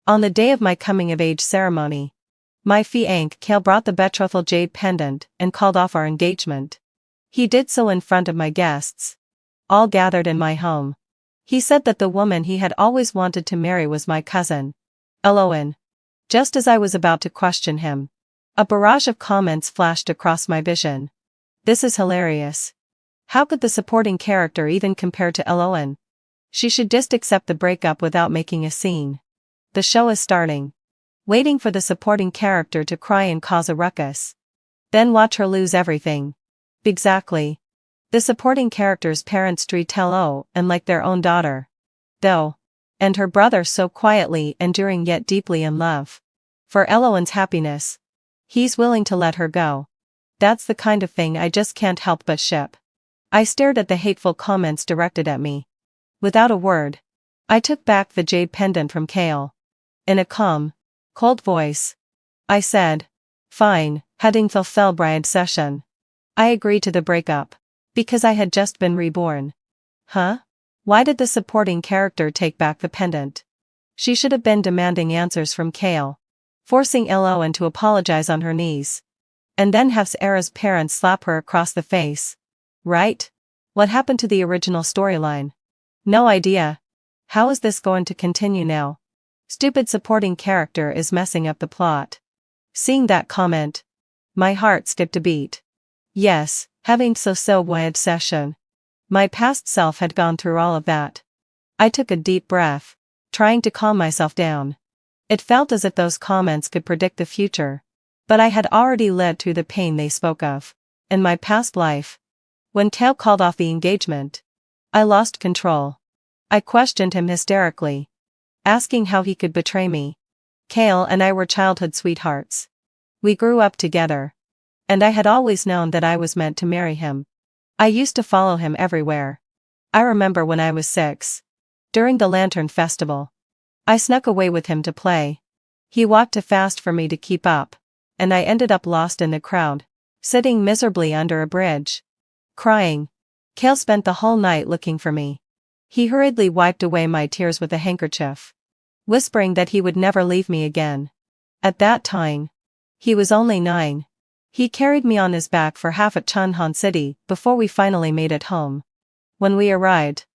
On the day of my coming-of-age ceremony, my fiancé Kale brought the betrothal jade pendant and called off our engagement. He did so in front of my guests, all gathered in my home. He said that the woman he had always wanted to marry was my cousin, Eloin. Just as I was about to question him, a barrage of comments flashed across my vision. This is hilarious. How could the supporting character even compare to Eloin? She should just accept the breakup without making a scene. The show is starting. Waiting for the supporting character to cry and cause a ruckus. Then watch her lose everything. Exactly. The supporting character's parents treat Eloin like their own daughter. Though. And her brother so quietly enduring yet deeply in love. For Eloin's happiness, he's willing to let her go. That's the kind of thing I just can't help but ship. I stared at the hateful comments directed at me. Without a word, I took back the jade pendant from Kale. In a calm, cold voice, I said, "Fine, heading fulfill bride session." I agreed to the breakup, because I had just been reborn. Huh? Why did the supporting character take back the pendant? She should have been demanding answers from Kale, forcing Eloin to apologize on her knees. And then have Sarah's parents slap her across the face. Right? What happened to the original storyline? No idea. How is this going to continue now? Stupid supporting character is messing up the plot. Seeing that comment, my heart skipped a beat. Yes, having so wide session. My past self had gone through all of that. I took a deep breath, trying to calm myself down. It felt as if those comments could predict the future. But I had already lived through the pain they spoke of. In my past life. When Kale called off the engagement, I lost control. I questioned him hysterically, asking how he could betray me. Kale and I were childhood sweethearts. We grew up together. And I had always known that I was meant to marry him. I used to follow him everywhere. I remember when I was 6. During the Lantern Festival. I snuck away with him to play. He walked too fast for me to keep up, and I ended up lost in the crowd, sitting miserably under a bridge. Crying. Kale spent the whole night looking for me. He hurriedly wiped away my tears with a handkerchief, whispering that he would never leave me again. At that time, he was only 9. He carried me on his back for half at Chunhan City before we finally made it home. When we arrived,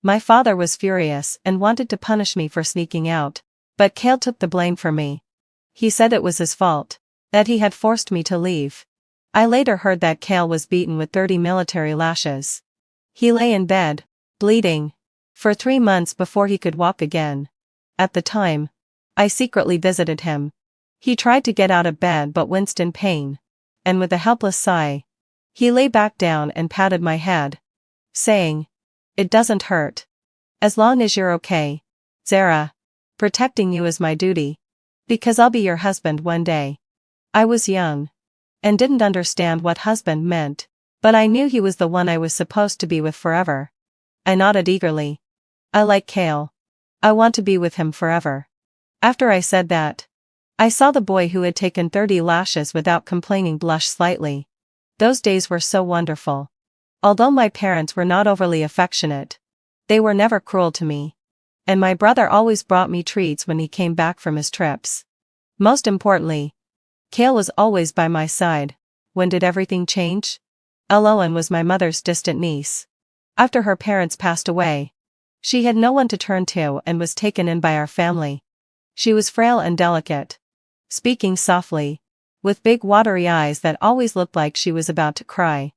my father was furious and wanted to punish me for sneaking out, but Kale took the blame for me. He said it was his fault, that he had forced me to leave. I later heard that Kale was beaten with 30 military lashes. He lay in bed, bleeding, for 3 months before he could walk again. At the time, I secretly visited him. He tried to get out of bed but winced in pain. And with a helpless sigh, he lay back down and patted my head, saying, "It doesn't hurt. As long as you're okay, Zara. Protecting you is my duty. Because I'll be your husband one day." I was young, and didn't understand what husband meant, but I knew he was the one I was supposed to be with forever. I nodded eagerly. I like Kale. I want to be with him forever. After I said that, I saw the boy who had taken 30 lashes without complaining blush slightly. Those days were so wonderful. Although my parents were not overly affectionate, they were never cruel to me. And my brother always brought me treats when he came back from his trips. Most importantly, Kale was always by my side. When did everything change? Eloin was my mother's distant niece. After her parents passed away, she had no one to turn to and was taken in by our family. She was frail and delicate, speaking softly, with big watery eyes that always looked like she was about to cry.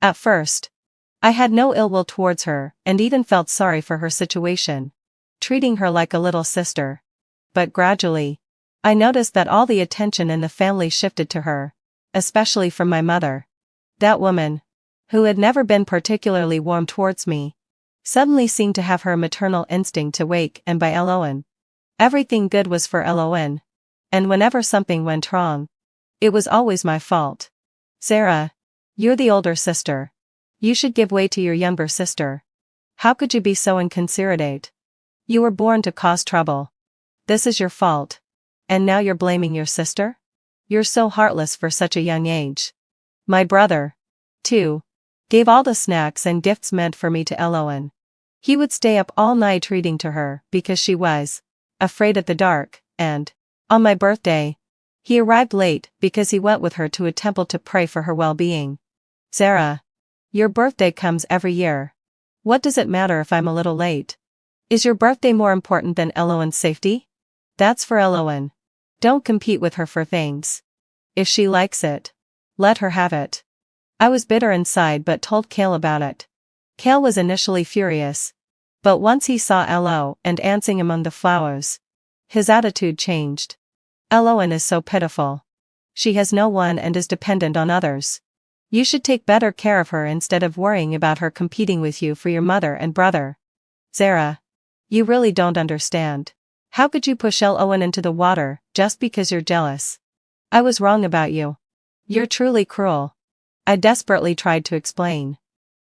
At first, I had no ill will towards her and even felt sorry for her situation, treating her like a little sister. But gradually, I noticed that all the attention in the family shifted to her, especially from my mother. That woman, who had never been particularly warm towards me, suddenly seemed to have her maternal instinct to wake and by Eloin. Everything good was for Eloin. And whenever something went wrong, it was always my fault. "Sarah, you're the older sister. You should give way to your younger sister. How could you be so inconsiderate? You were born to cause trouble. This is your fault. And now you're blaming your sister? You're so heartless for such a young age." My brother, too, gave all the snacks and gifts meant for me to Eloin. He would stay up all night reading to her because she was afraid of the dark, and, on my birthday, he arrived late because he went with her to a temple to pray for her well-being. Zara, your birthday comes every year. What does it matter if I'm a little late? Is your birthday more important than Eloan's safety? That's for Eloan. Don't compete with her for things. If she likes it, let her have it. I was bitter inside but told Kale about it. Kale was initially furious, but once he saw Elo and dancing among the flowers, his attitude changed. Eloan is so pitiful. She has no one and is dependent on others. You should take better care of her instead of worrying about her competing with you for your mother and brother. Zara, you really don't understand. How could you push Eloan into the water just because you're jealous? I was wrong about you. You're truly cruel. I desperately tried to explain.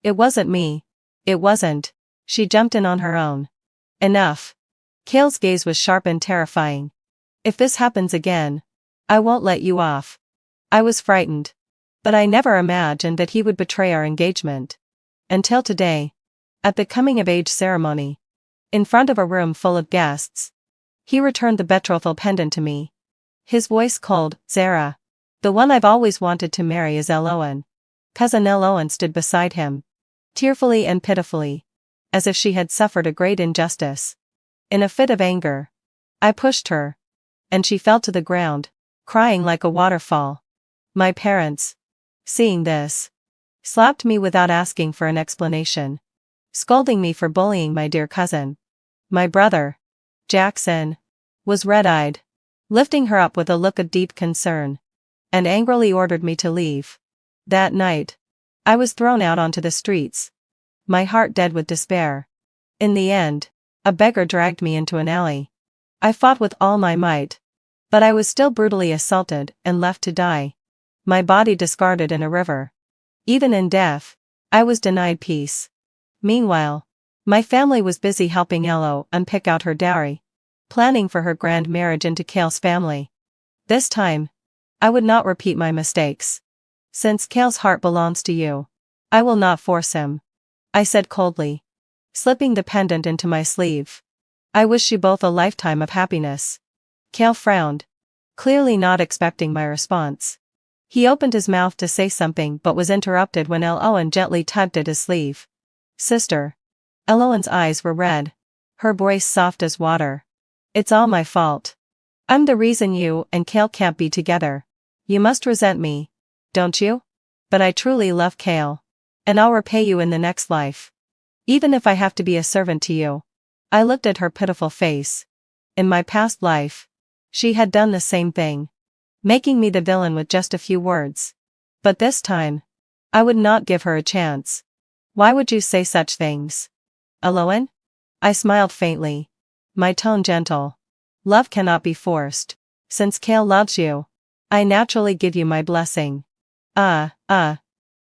It wasn't me. It wasn't. She jumped in on her own. Enough. Kale's gaze was sharp and terrifying. If this happens again, I won't let you off. I was frightened. But I never imagined that he would betray our engagement. Until today. At the coming-of-age ceremony. In front of a room full of guests. He returned the betrothal pendant to me. His voice cold, Zara. The one I've always wanted to marry is Eloan. Cousin Eloan stood beside him. Tearfully and pitifully. As if she had suffered a great injustice. In a fit of anger, I pushed her. And she fell to the ground, crying like a waterfall. My parents, seeing this, slapped me without asking for an explanation. Scolding me for bullying my dear cousin. My brother, Jackson, was red-eyed, lifting her up with a look of deep concern, and angrily ordered me to leave. That night, I was thrown out onto the streets, my heart dead with despair. In the end, a beggar dragged me into an alley. I fought with all my might, but I was still brutally assaulted and left to die. My body discarded in a river. Even in death, I was denied peace. Meanwhile, my family was busy helping Elo unpick out her dowry, planning for her grand marriage into Kale's family. This time, I would not repeat my mistakes. Since Kale's heart belongs to you, I will not force him, I said coldly, slipping the pendant into my sleeve. I wish you both a lifetime of happiness. Kale frowned, clearly not expecting my response. He opened his mouth to say something but was interrupted when Eloan gently tugged at his sleeve. Sister. Eloan's eyes were red, her voice soft as water. It's all my fault. I'm the reason you and Kale can't be together. You must resent me, don't you? But I truly love Kale. And I'll repay you in the next life. Even if I have to be a servant to you. I looked at her pitiful face. In my past life, she had done the same thing, making me the villain with just a few words. But this time, I would not give her a chance. Why would you say such things? Eloan? I smiled faintly, my tone gentle. Love cannot be forced. Since Kale loves you, I naturally give you my blessing.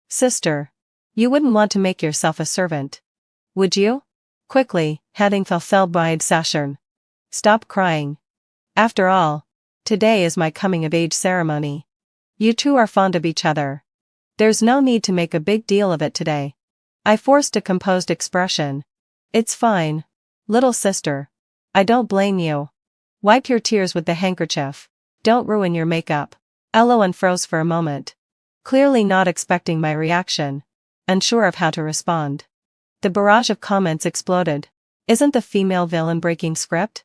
Sister. You wouldn't want to make yourself a servant. Would you? Quickly, heading fell by Sashern. Stop crying. After all, today is my coming-of-age ceremony. You two are fond of each other. There's no need to make a big deal of it today. I forced a composed expression. It's fine, little sister. I don't blame you. Wipe your tears with the handkerchief. Don't ruin your makeup. Eloan froze for a moment, clearly not expecting my reaction, unsure of how to respond. The barrage of comments exploded. Isn't the female villain breaking script?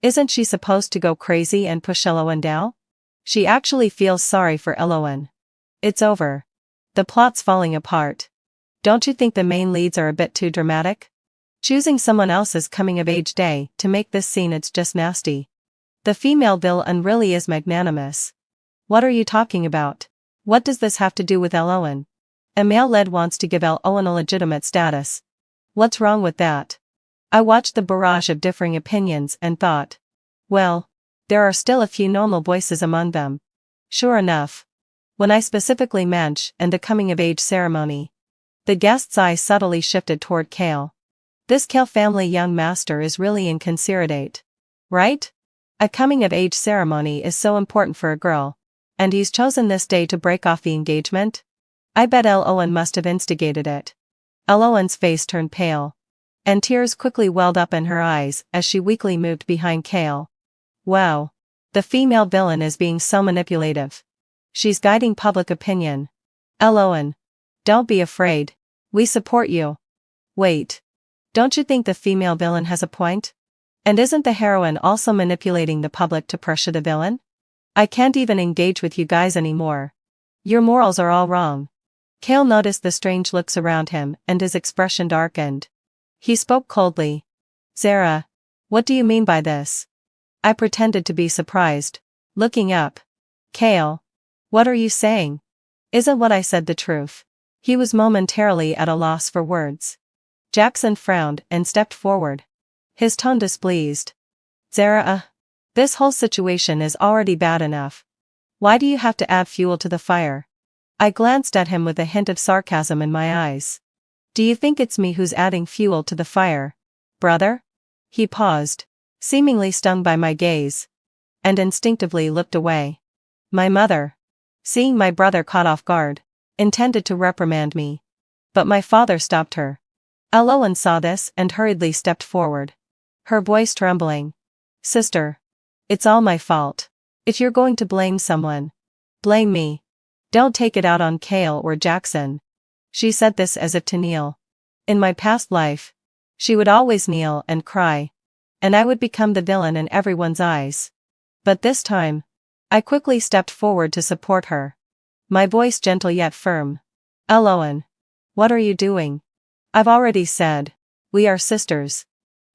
Isn't she supposed to go crazy and push Eloan down? She actually feels sorry for Eloan. It's over. The plot's falling apart. Don't you think the main leads are a bit too dramatic? Choosing someone else's coming-of-age day to make this scene, it's just nasty. The female villain really is magnanimous. What are you talking about? What does this have to do with Eloan? A male lead wants to give Eloan a legitimate status. What's wrong with that? I watched the barrage of differing opinions and thought, well, there are still a few normal voices among them. Sure enough, when I specifically mentioned the coming-of-age ceremony, the guest's eyes subtly shifted toward Kale. This Kale family young master is really inconsiderate. Right? A coming-of-age ceremony is so important for a girl, and he's chosen this day to break off the engagement? I bet Eloan must have instigated it. Eloan's face turned pale, and tears quickly welled up in her eyes as she weakly moved behind Kale. Wow, The female villain is being so manipulative. She's guiding public opinion. Owen. Don't be afraid. We support you. Wait. Don't you think the female villain has a point? And isn't the heroine also manipulating the public to pressure the villain? I can't even engage with you guys anymore. Your morals are all wrong. Cale noticed the strange looks around him and his expression darkened. He spoke coldly. Zara. What do you mean by this? I pretended to be surprised. Looking up. Cale. What are you saying? Isn't what I said the truth? He was momentarily at a loss for words. Jackson frowned and stepped forward. His tone displeased. Zara, this whole situation is already bad enough. Why do you have to add fuel to the fire? I glanced at him with a hint of sarcasm in my eyes. Do you think it's me who's adding fuel to the fire, brother? He paused, seemingly stung by my gaze, and instinctively looked away. My mother, seeing my brother caught off guard, intended to reprimand me. But my father stopped her. Owen saw this and hurriedly stepped forward. Her voice trembling. Sister. It's all my fault. If you're going to blame someone, blame me. Don't take it out on Cale or Jackson. She said this as if to kneel. In my past life, she would always kneel and cry, and I would become the villain in everyone's eyes. But this time, I quickly stepped forward to support her. My voice gentle yet firm. Owen. What are you doing? I've already said, we are sisters.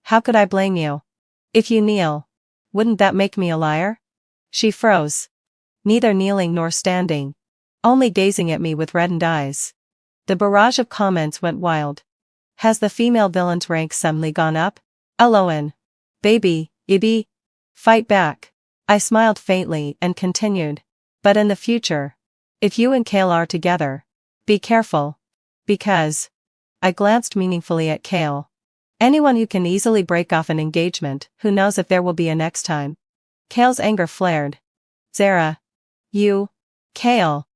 How could I blame you? If you kneel, wouldn't that make me a liar? She froze. Neither kneeling nor standing. Only gazing at me with reddened eyes. The barrage of comments went wild. Has the female villain's rank suddenly gone up? Owen. Baby, Ibby. Fight back. I smiled faintly and continued. But in the future, if you and Cale are together, be careful. Because. I glanced meaningfully at Cale. Anyone who can easily break off an engagement, who knows if there will be a next time? Cale's anger flared. Zara. You. Cale.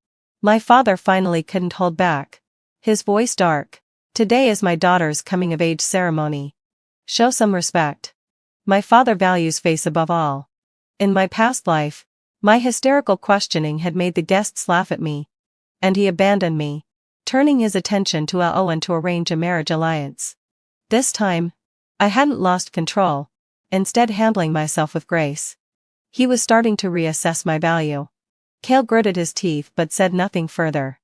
My father finally couldn't hold back. His voice dark. Today is my daughter's coming-of-age ceremony. Show some respect. My father values face above all. In my past life, my hysterical questioning had made the guests laugh at me. And he abandoned me, turning his attention to Owen to arrange a marriage alliance. This time, I hadn't lost control, instead handling myself with grace. He was starting to reassess my value. Cale gritted his teeth but said nothing further.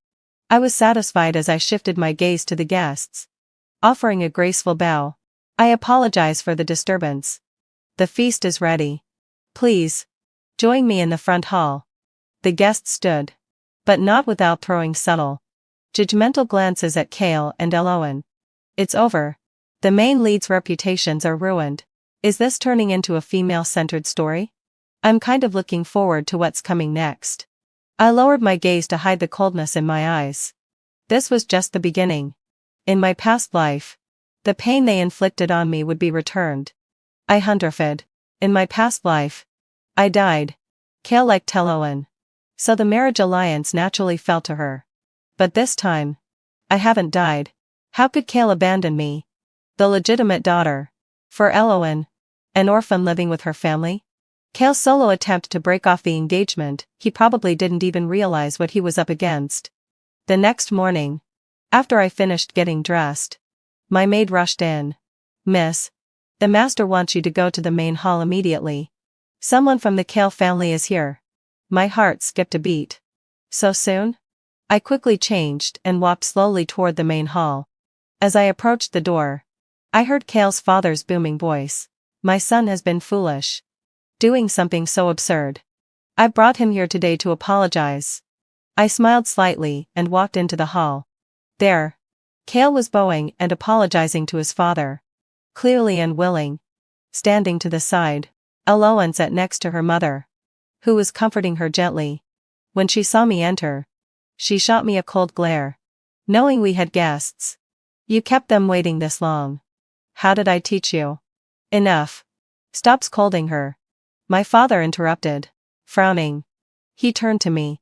I was satisfied as I shifted my gaze to the guests. Offering a graceful bow, I apologize for the disturbance. The feast is ready. Please, join me in the front hall. The guests stood, but not without throwing subtle, judgmental glances at Cale and Owen. It's over. The main lead's reputations are ruined. Is this turning into a female-centered story? I'm kind of looking forward to what's coming next. I lowered my gaze to hide the coldness in my eyes. This was just the beginning. In my past life, the pain they inflicted on me would be returned. I hunterfed. In my past life, I died. Cale liked Owen. So the marriage alliance naturally fell to her. But this time, I haven't died. How could Cale abandon me? The legitimate daughter. For Owen, an orphan living with her family? Cale's solo attempt to break off the engagement, he probably didn't even realize what he was up against. The next morning, after I finished getting dressed, my maid rushed in. Miss, the master wants you to go to the main hall immediately. Someone from the Cale family is here. My heart skipped a beat. So soon? I quickly changed and walked slowly toward the main hall. As I approached the door, I heard Cale's father's booming voice. My son has been foolish. Doing something so absurd. I brought him here today to apologize. I smiled slightly and walked into the hall. There, Cale was bowing and apologizing to his father. Clearly unwilling. Standing to the side, Owen sat next to her mother, who was comforting her gently. When she saw me enter, she shot me a cold glare. Knowing we had guests. You kept them waiting this long. How did I teach you? Enough. Stop scolding her. My father interrupted, frowning. He turned to me.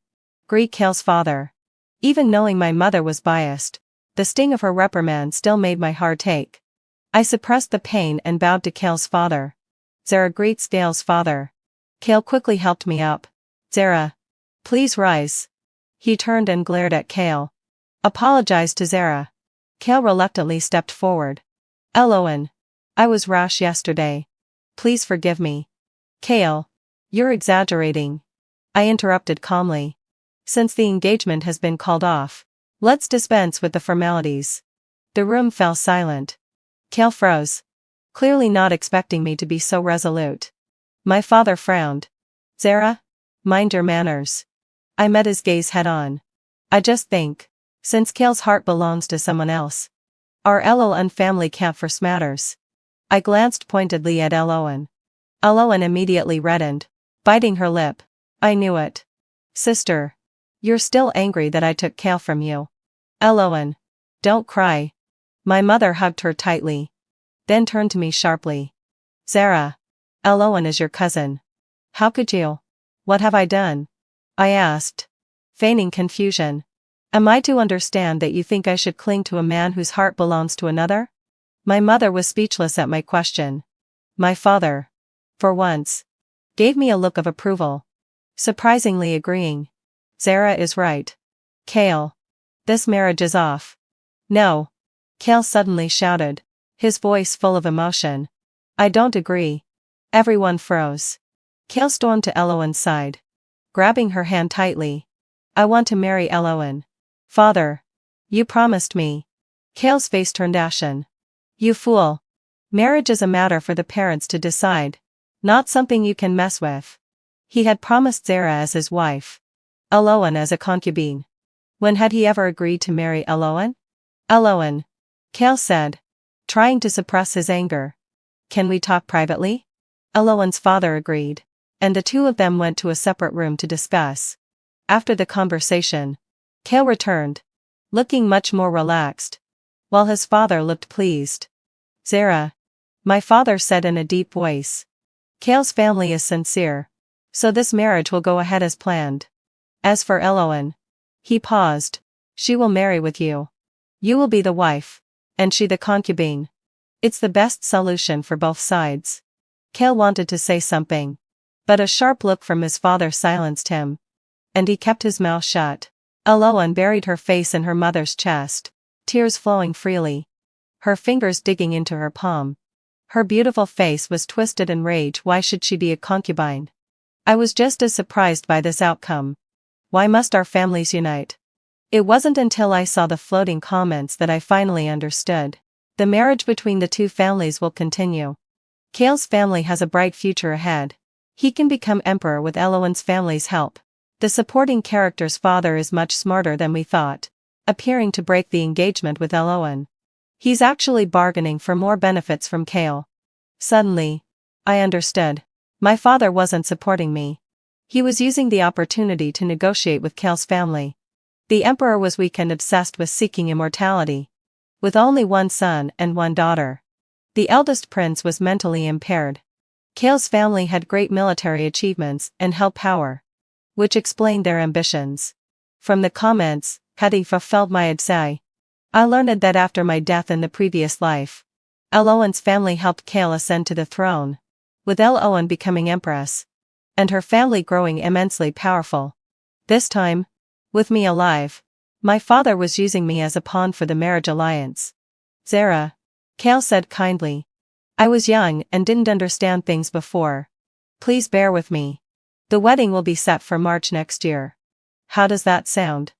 Greet Cale's father. Even knowing my mother was biased, the sting of her reprimand still made my heart ache. I suppressed the pain and bowed to Cale's father. Zara greets Cale's father. Kale quickly helped me up. Zara. Please rise. He turned and glared at Kale. Apologized to Zara. Kale reluctantly stepped forward. Elowen. I was rash yesterday. Please forgive me. Kale. You're exaggerating. I interrupted calmly. Since the engagement has been called off, let's dispense with the formalities. The room fell silent. Kale froze. Clearly not expecting me to be so resolute. My father frowned. Zara? Mind your manners. I met his gaze head on. I just think, since Kale's heart belongs to someone else, our Elowen family can't force matters. I glanced pointedly at Elowen. Elowen immediately reddened, biting her lip. I knew it. Sister. You're still angry that I took Kale from you. Elowen. Don't cry. My mother hugged her tightly. Then turned to me sharply. Zara. Elowen is your cousin. How could you? What have I done? I asked, feigning confusion. Am I to understand that you think I should cling to a man whose heart belongs to another? My mother was speechless at my question. My father, for once, gave me a look of approval, surprisingly agreeing. Zara is right. Kale. This marriage is off. No. Kale suddenly shouted, his voice full of emotion. I don't agree. Everyone froze. Kale stormed to Elowen's side, grabbing her hand tightly. I want to marry Elowen. Father. You promised me. Kale's face turned ashen. You fool. Marriage is a matter for the parents to decide, not something you can mess with. He had promised Zara as his wife, Elowen as a concubine. When had he ever agreed to marry Elowen? Elowen. Kale said, trying to suppress his anger. Can we talk privately? Elowen's father agreed, and the two of them went to a separate room to discuss. After the conversation, Kale returned, looking much more relaxed, while his father looked pleased. Zara. My father said in a deep voice. Kale's family is sincere, so this marriage will go ahead as planned. As for Elowen. He paused. She will marry with you. You will be the wife, and she the concubine. It's the best solution for both sides. Kale wanted to say something, but a sharp look from his father silenced him, and he kept his mouth shut. Elowen buried her face in her mother's chest, tears flowing freely, her fingers digging into her palm. Her beautiful face was twisted in rage. Why should she be a concubine? I was just as surprised by this outcome. Why must our families unite? It wasn't until I saw the floating comments that I finally understood. The marriage between the two families will continue. Kale's family has a bright future ahead. He can become emperor with Elowen's family's help. The supporting character's father is much smarter than we thought, appearing to break the engagement with Elowen. He's actually bargaining for more benefits from Kale. Suddenly, I understood. My father wasn't supporting me. He was using the opportunity to negotiate with Kale's family. The emperor was weak and obsessed with seeking immortality. With only one son and one daughter, the eldest prince was mentally impaired. Kale's family had great military achievements and held power, which explained their ambitions. From the comments, had he fulfilled my adsi? I learned that after my death in the previous life, Elowen's family helped Kale ascend to the throne, with Elowen becoming empress, and her family growing immensely powerful. This time, with me alive, my father was using me as a pawn for the marriage alliance. Zara. Kale said kindly. I was young and didn't understand things before. Please bear with me. The wedding will be set for March next year. How does that sound?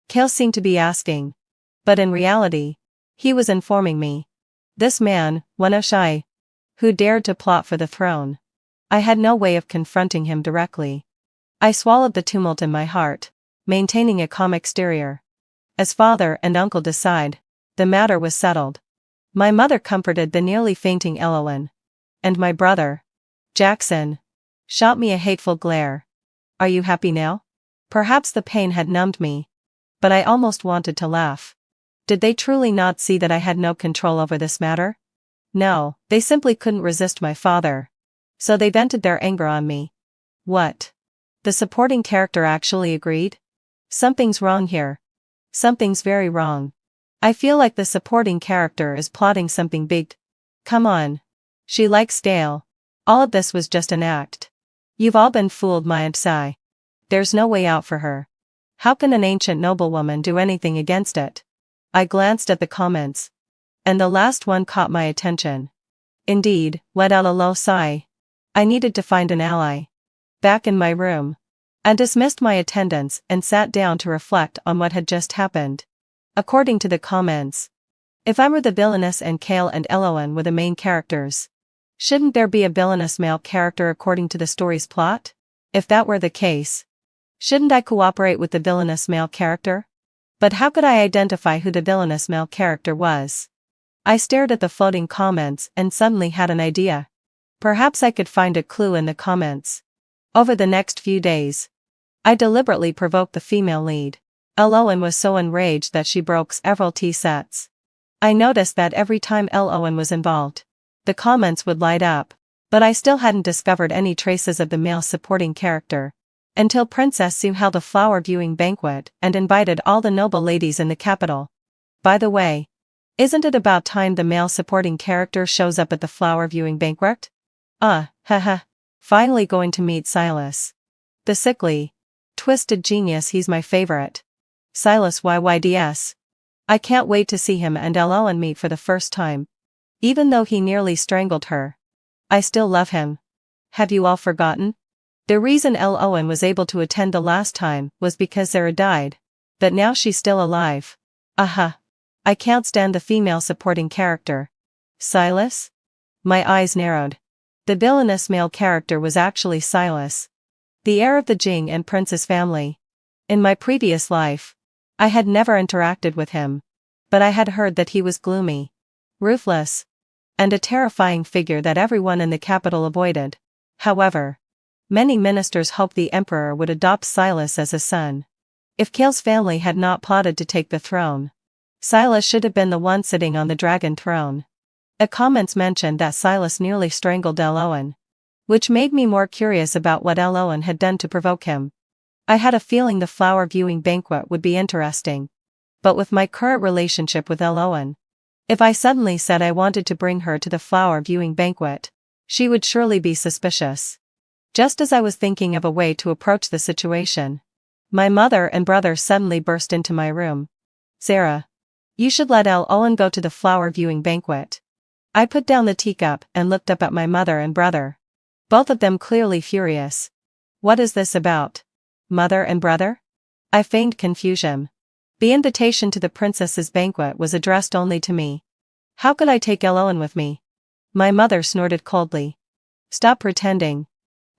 Kale seemed to be asking. But in reality, he was informing me. This man, Wenoshai, who dared to plot for the throne. I had no way of confronting him directly. I swallowed the tumult in my heart, maintaining a calm exterior. As father and uncle decide, the matter was settled. My mother comforted the nearly fainting Elowen. And my brother, Jackson, shot me a hateful glare. Are you happy now? Perhaps the pain had numbed me, but I almost wanted to laugh. Did they truly not see that I had no control over this matter? No, they simply couldn't resist my father. So they vented their anger on me. What? The supporting character actually agreed? Something's wrong here. Something's very wrong. I feel like the supporting character is plotting something big. Come on. She likes Dale. All of this was just an act. You've all been fooled, my aunt sigh. There's no way out for her. How can an ancient noblewoman do anything against it? I glanced at the comments. And the last one caught my attention. Indeed, let out a low sigh. I needed to find an ally. Back in my room. I dismissed my attendants and sat down to reflect on what had just happened. According to the comments, if I were the villainess and Kale and Eloan were the main characters, shouldn't there be a villainous male character according to the story's plot? If that were the case, shouldn't I cooperate with the villainous male character? But how could I identify who the villainous male character was? I stared at the floating comments and suddenly had an idea. Perhaps I could find a clue in the comments. Over the next few days, I deliberately provoked the female lead. Eloan was so enraged that she broke several tea sets. I noticed that every time Eloan was involved, the comments would light up, but I still hadn't discovered any traces of the male supporting character, until Princess Sue held a flower viewing banquet and invited all the noble ladies in the capital. By the way, isn't it about time the male supporting character shows up at the flower viewing banquet? Haha. Finally going to meet Silas. The sickly, twisted genius, he's my favorite. Silas YYDS. I can't wait to see him and Eloan meet for the first time. Even though he nearly strangled her, I still love him. Have you all forgotten? The reason Eloan was able to attend the last time was because Sarah died, but now she's still alive. Aha. I can't stand the female supporting character. Silas? My eyes narrowed. The villainous male character was actually Silas, the heir of the Jing and Princess family. In my previous life, I had never interacted with him, but I had heard that he was gloomy, ruthless, and a terrifying figure that everyone in the capital avoided. However, many ministers hoped the emperor would adopt Silas as a son. If Kale's family had not plotted to take the throne, Silas should have been the one sitting on the dragon throne. The comments mentioned that Silas nearly strangled Eloan, which made me more curious about what Eloan had done to provoke him. I had a feeling the flower viewing banquet would be interesting. But with my current relationship with Eloan, if I suddenly said I wanted to bring her to the flower viewing banquet, she would surely be suspicious. Just as I was thinking of a way to approach the situation, my mother and brother suddenly burst into my room. Sarah, you should let Eloan go to the flower viewing banquet. I put down the teacup and looked up at my mother and brother. Both of them clearly furious. What is this about? Mother and brother? I feigned confusion. The invitation to the princess's banquet was addressed only to me. How could I take Eloan with me? My mother snorted coldly. Stop pretending.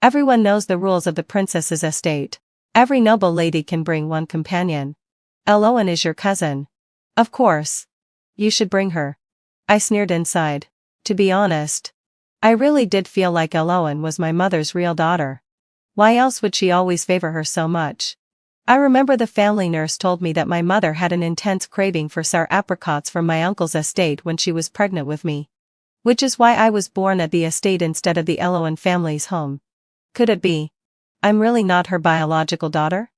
Everyone knows the rules of the princess's estate. Every noble lady can bring one companion. Eloan is your cousin. Of course. You should bring her. I sneered inside. To be honest, I really did feel like Eloan was my mother's real daughter. Why else would she always favor her so much? I remember the family nurse told me that my mother had an intense craving for sour apricots from my uncle's estate when she was pregnant with me. Which is why I was born at the estate instead of the Eloan family's home. Could it be? I'm really not her biological daughter?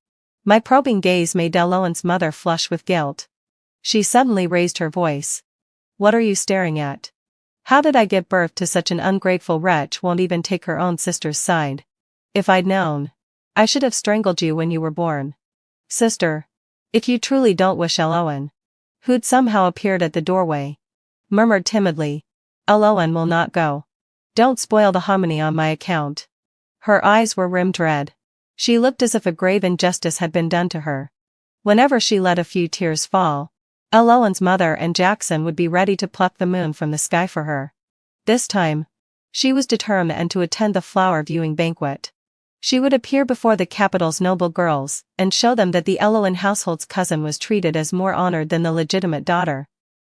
My probing gaze made Eloan's mother flush with guilt. She suddenly raised her voice. What are you staring at? How did I give birth to such an ungrateful wretch won't even take her own sister's side? If I'd known, I should have strangled you when you were born. Sister, if you truly don't wish Eloan, who'd somehow appeared at the doorway, murmured timidly, Eloan will not go. Don't spoil the harmony on my account. Her eyes were rimmed red. She looked as if a grave injustice had been done to her. Whenever she let a few tears fall, Eloan's mother and Jackson would be ready to pluck the moon from the sky for her. This time, she was determined to attend the flower viewing banquet. She would appear before the capital's noble girls and show them that the Eloan household's cousin was treated as more honored than the legitimate daughter.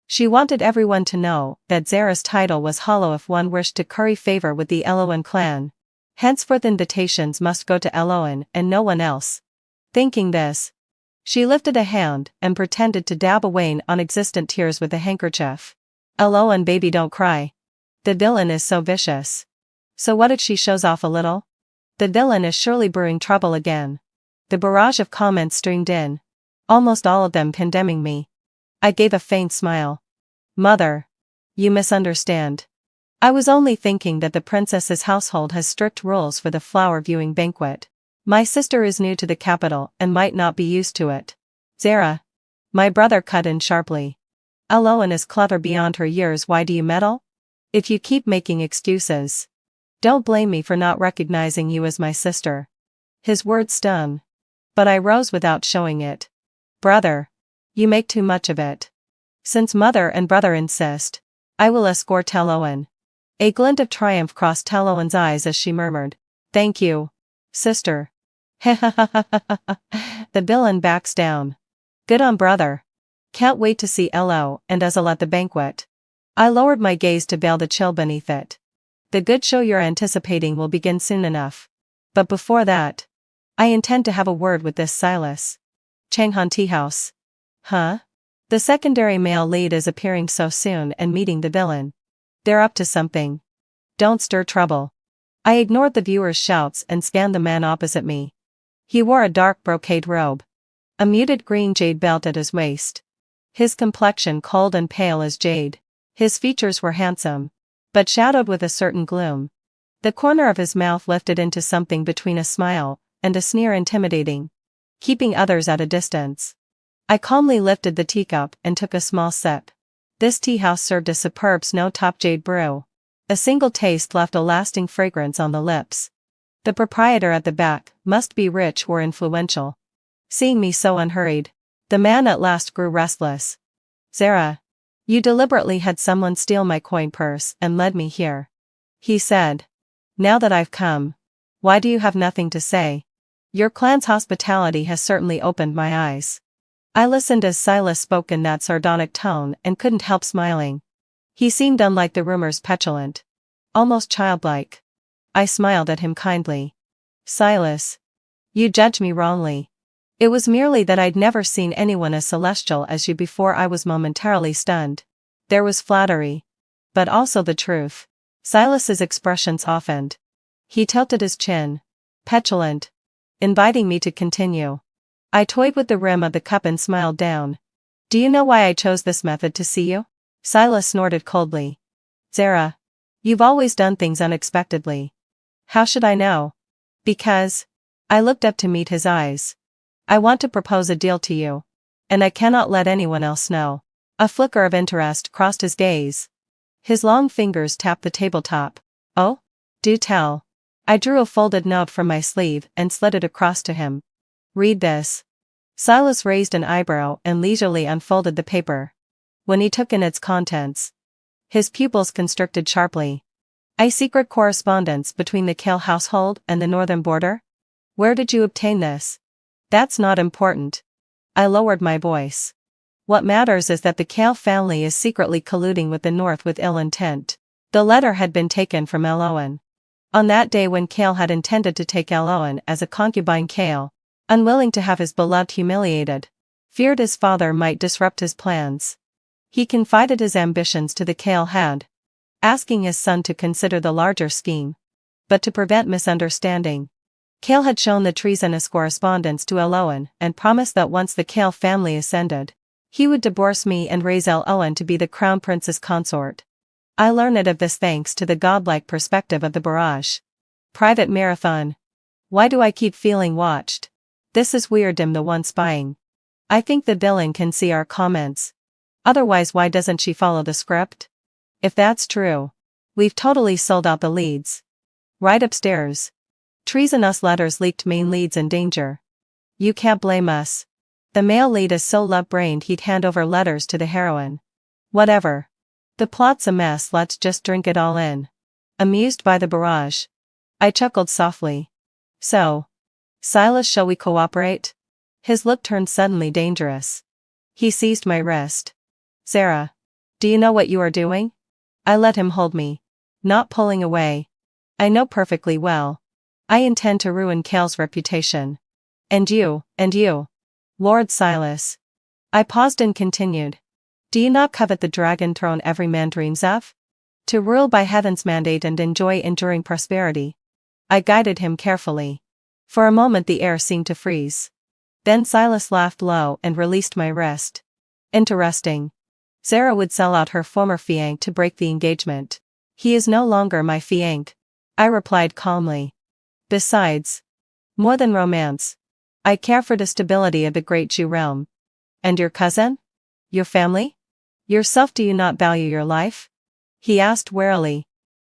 She wanted everyone to know that Zara's title was hollow if one wished to curry favor with the Eloan clan. Henceforth invitations must go to Eloan and no one else. Thinking this, she lifted a hand and pretended to dab away non-existent tears with a handkerchief. Eloan, baby, don't cry. The villain is so vicious. So what if she shows off a little? The villain is surely brewing trouble again. The barrage of comments streamed in, almost all of them condemning me. I gave a faint smile. Mother, you misunderstand. I was only thinking that the princess's household has strict rules for the flower viewing banquet. My sister is new to the capital and might not be used to it. Zara. My brother cut in sharply. Eloan is clever beyond her years, why do you meddle? If you keep making excuses. Don't blame me for not recognizing you as my sister. His words stung. But I rose without showing it. Brother. You make too much of it. Since mother and brother insist, I will escort Eloan. A glint of triumph crossed Eloan's eyes as she murmured, "Thank you, sister." The villain backs down. Good on brother. Can't wait to see Elo and Ezel at the banquet. I lowered my gaze to veil the chill beneath it. The good show you're anticipating will begin soon enough. But before that, I intend to have a word with this Silas. Changhan Tea House. Huh? The secondary male lead is appearing so soon and meeting the villain. They're up to something. Don't stir trouble. I ignored the viewer's shouts and scanned the man opposite me. He wore a dark brocade robe. A muted green jade belt at his waist. His complexion cold and pale as jade. His features were handsome, but shadowed with a certain gloom. The corner of his mouth lifted into something between a smile and a sneer, intimidating, keeping others at a distance. I calmly lifted the teacup and took a small sip. This tea house served a superb snow-top jade brew. A single taste left a lasting fragrance on the lips. The proprietor at the back must be rich or influential. Seeing me so unhurried, the man at last grew restless. Zara. You deliberately had someone steal my coin purse and led me here. He said. Now that I've come, why do you have nothing to say? Your clan's hospitality has certainly opened my eyes. I listened as Silas spoke in that sardonic tone and couldn't help smiling. He seemed unlike the rumors, petulant. Almost childlike. I smiled at him kindly. Silas. You judge me wrongly. It was merely that I'd never seen anyone as celestial as you before. I was momentarily stunned. There was flattery. But also the truth. Silas's expression softened. He tilted his chin. Petulant. Inviting me to continue. I toyed with the rim of the cup and smiled down. Do you know why I chose this method to see you? Silas snorted coldly. Zara. You've always done things unexpectedly. How should I know? Because. I looked up to meet his eyes. I want to propose a deal to you. And I cannot let anyone else know. A flicker of interest crossed his gaze. His long fingers tapped the tabletop. Oh? Do tell. I drew a folded note from my sleeve and slid it across to him. Read this. Silas raised an eyebrow and leisurely unfolded the paper. When he took in its contents, his pupils constricted sharply. A secret correspondence between the Kale household and the northern border? Where did you obtain this? That's not important. I lowered my voice. What matters is that the Kale family is secretly colluding with the North with ill intent. The letter had been taken from Eloan. On that day when Kale had intended to take Eloan as a concubine, Kale, unwilling to have his beloved humiliated, feared his father might disrupt his plans. He confided his ambitions to the Kale head, asking his son to consider the larger scheme. But to prevent misunderstanding, Kale had shown the treasonous correspondence to Eloan and promised that once the Kale family ascended, he would divorce me and raise Eloan to be the crown prince's consort. I learned of this thanks to the godlike perspective of the barrage. Private marathon. Why do I keep feeling watched? This is weird. I'm the one spying. I think the villain can see our comments. Otherwise, why doesn't she follow the script? If that's true, we've totally sold out the leads. Right upstairs. Treasonous letters leaked, main leads in danger. You can't blame us. The male lead is so love-brained he'd hand over letters to the heroine. Whatever. The plot's a mess, let's just drink it all in. Amused by the barrage, I chuckled softly. So, Silas, shall we cooperate? His look turned suddenly dangerous. He seized my wrist. Zara. Do you know what you are doing? I let him hold me. Not pulling away. I know perfectly well. I intend to ruin Kale's reputation. And you. Lord Silas. I paused and continued. Do you not covet the dragon throne every man dreams of? To rule by heaven's mandate and enjoy enduring prosperity. I guided him carefully. For a moment the air seemed to freeze. Then Silas laughed low and released my wrist. Interesting. Zara would sell out her former fiancé to break the engagement. He is no longer my fiancé, I replied calmly. Besides, more than romance, I care for the stability of the great Jew realm. And your cousin? Your family? Yourself, do you not value your life? He asked warily.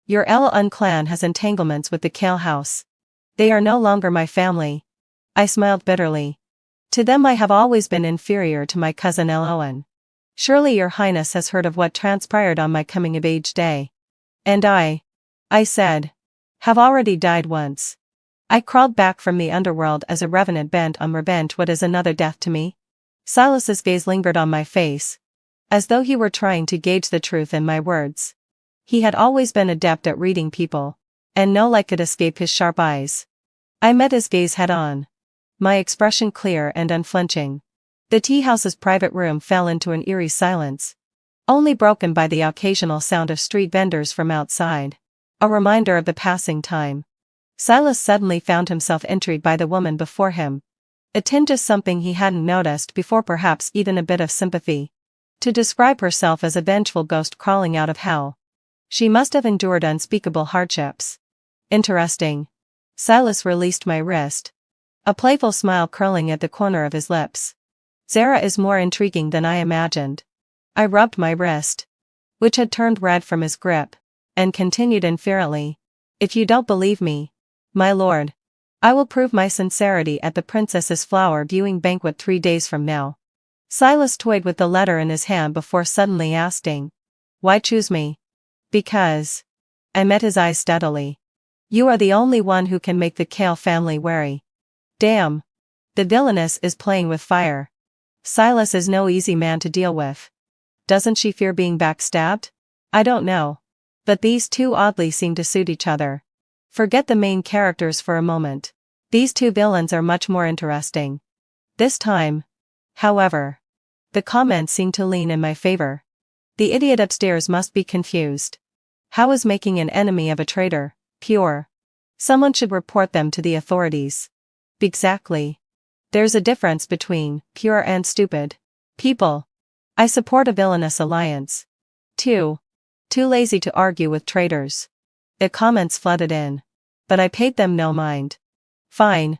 Your Eloun clan has entanglements with the Kale house. They are no longer my family. I smiled bitterly. To them I have always been inferior to my cousin Eloun. Surely your highness has heard of what transpired on my coming-of-age day. And I said, have already died once. I crawled back from the underworld as a revenant bent on revenge. What is another death to me? Silas's gaze lingered on my face, as though he were trying to gauge the truth in my words. He had always been adept at reading people, and no light could escape his sharp eyes. I met his gaze head-on, my expression clear and unflinching. The tea-house's private room fell into an eerie silence, only broken by the occasional sound of street vendors from outside, a reminder of the passing time. Silas suddenly found himself intrigued by the woman before him. A tinge of something he hadn't noticed before, perhaps even a bit of sympathy. To describe herself as a vengeful ghost crawling out of hell. She must have endured unspeakable hardships. Interesting. Silas released my wrist, a playful smile curling at the corner of his lips. Zara is more intriguing than I imagined. I rubbed my wrist, which had turned red from his grip, and continued inferently. If you don't believe me, my lord, I will prove my sincerity at the princess's flower viewing banquet 3 days from now. Silas toyed with the letter in his hand before suddenly asking, why choose me? Because. I met his eyes steadily. You are the only one who can make the Kale family wary. Damn. The villainess is playing with fire. Silas is no easy man to deal with. Doesn't she fear being backstabbed? I don't know. But these two oddly seem to suit each other. Forget the main characters for a moment. These two villains are much more interesting. This time, however, the comments seem to lean in my favor. The idiot upstairs must be confused. How is making an enemy of a traitor pure? Someone should report them to the authorities. Exactly. There's a difference between pure and stupid people. I support a villainous alliance. Too lazy to argue with traitors. The comments flooded in, but I paid them no mind. Fine.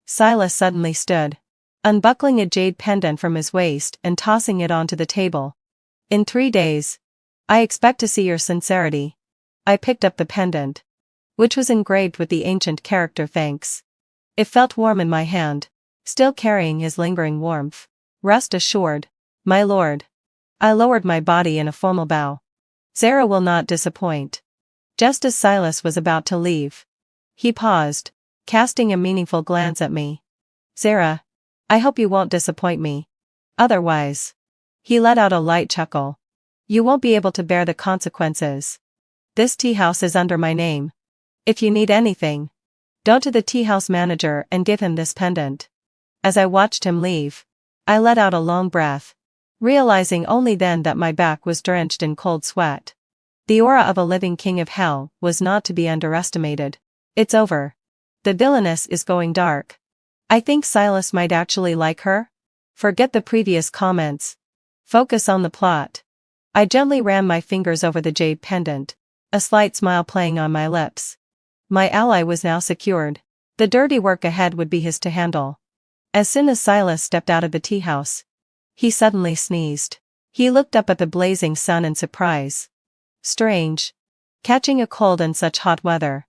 Silas suddenly stood, unbuckling a jade pendant from his waist and tossing it onto the table. In 3 days. I expect to see your sincerity. I picked up the pendant, which was engraved with the ancient character thanks. It felt warm in my hand, still carrying his lingering warmth. Rest assured, my lord. I lowered my body in a formal bow. Zara will not disappoint. Just as Silas was about to leave, he paused, casting a meaningful glance at me. Zara, I hope you won't disappoint me. Otherwise. He let out a light chuckle. You won't be able to bear the consequences. This tea house is under my name. If you need anything, go to the tea house manager and give him this pendant. As I watched him leave, I let out a long breath, realizing only then that my back was drenched in cold sweat. The aura of a living king of hell was not to be underestimated. It's over. The villainess is going dark. I think Silas might actually like her. Forget the previous comments. Focus on the plot. I gently ran my fingers over the jade pendant, a slight smile playing on my lips. My ally was now secured. The dirty work ahead would be his to handle. As soon as Silas stepped out of the tea house, he suddenly sneezed. He looked up at the blazing sun in surprise. Strange. Catching a cold in such hot weather.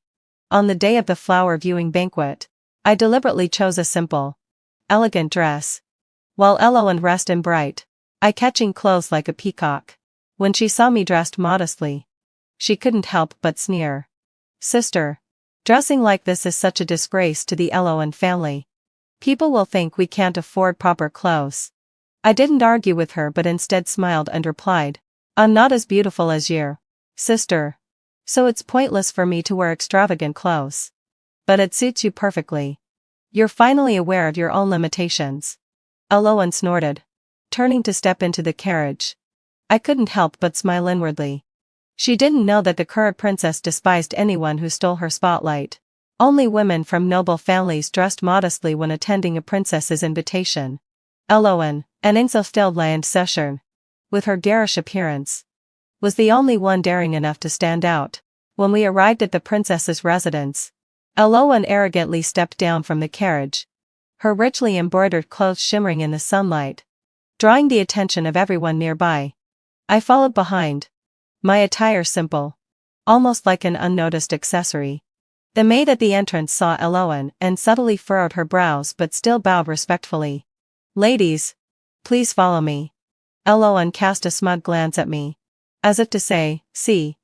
On the day of the flower viewing banquet, I deliberately chose a simple, elegant dress, while Eloun dressed in bright, eye-catching clothes like a peacock. When she saw me dressed modestly, she couldn't help but sneer. Sister, dressing like this is such a disgrace to the Eloun family. People will think we can't afford proper clothes. I didn't argue with her but instead smiled and replied, I'm not as beautiful as your sister, so it's pointless for me to wear extravagant clothes. But it suits you perfectly. You're finally aware of your own limitations. Eloun snorted, turning to step into the carriage. I couldn't help but smile inwardly. She didn't know that the current princess despised anyone who stole her spotlight. Only women from noble families dressed modestly when attending a princess's invitation. Eloun, an Inselfeldland Session, with her garish appearance, was the only one daring enough to stand out. When we arrived at the princess's residence, Eloan arrogantly stepped down from the carriage, her richly embroidered clothes shimmering in the sunlight, drawing the attention of everyone nearby. I followed behind, my attire simple, almost like an unnoticed accessory. The maid at the entrance saw Eloan and subtly furrowed her brows but still bowed respectfully. "Ladies, please follow me." Eloan cast a smug glance at me, as if to say, see,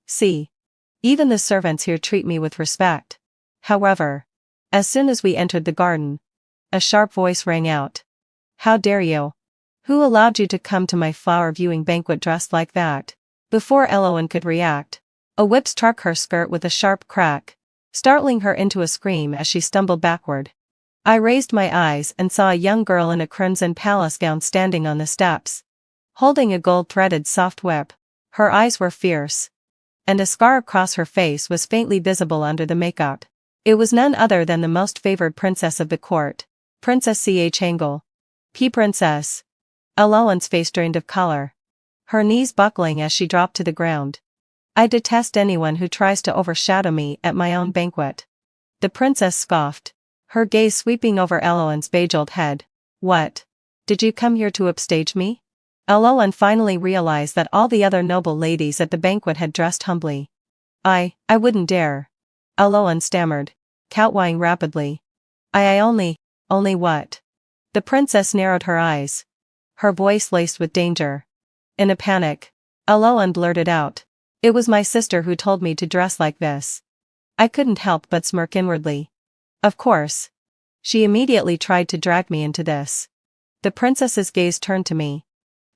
even the servants here treat me with respect. However, as soon as we entered the garden, a sharp voice rang out. "How dare you? Who allowed you to come to my flower viewing banquet dressed like that?" Before Eloan could react, a whip struck her skirt with a sharp crack, startling her into a scream as she stumbled backward. I raised my eyes and saw a young girl in a crimson palace gown standing on the steps, holding a gold-threaded soft whip. Her eyes were fierce, and a scar across her face was faintly visible under the makeup. It was none other than the most favored princess of the court, Princess Changel. Princess. Eloan's face drained of color, her knees buckling as she dropped to the ground. "I detest anyone who tries to overshadow me at my own banquet." The princess scoffed, her gaze sweeping over Eloan's bejeweled head. "What? Did you come here to upstage me?" Eloan finally realized that all the other noble ladies at the banquet had dressed humbly. I wouldn't dare." Eloan stammered, kowtowing rapidly. I only what?" The princess narrowed her eyes, her voice laced with danger. In a panic, Eloan blurted out, "It was my sister who told me to dress like this." I couldn't help but smirk inwardly. Of course. She immediately tried to drag me into this. The princess's gaze turned to me,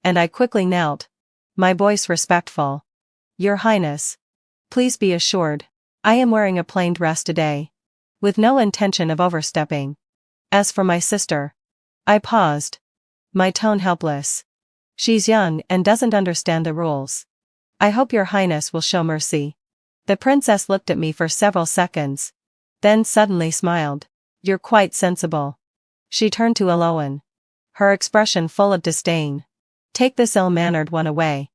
and I quickly knelt, my voice respectful. "Your Highness, please be assured, I am wearing a plain dress today, with no intention of overstepping. As for my sister..." I paused, my tone helpless. "She's young and doesn't understand the rules. I hope your Highness will show mercy." The princess looked at me for several seconds, then suddenly smiled. "You're quite sensible." She turned to Eloan, her expression full of disdain. "Take this ill-mannered one away.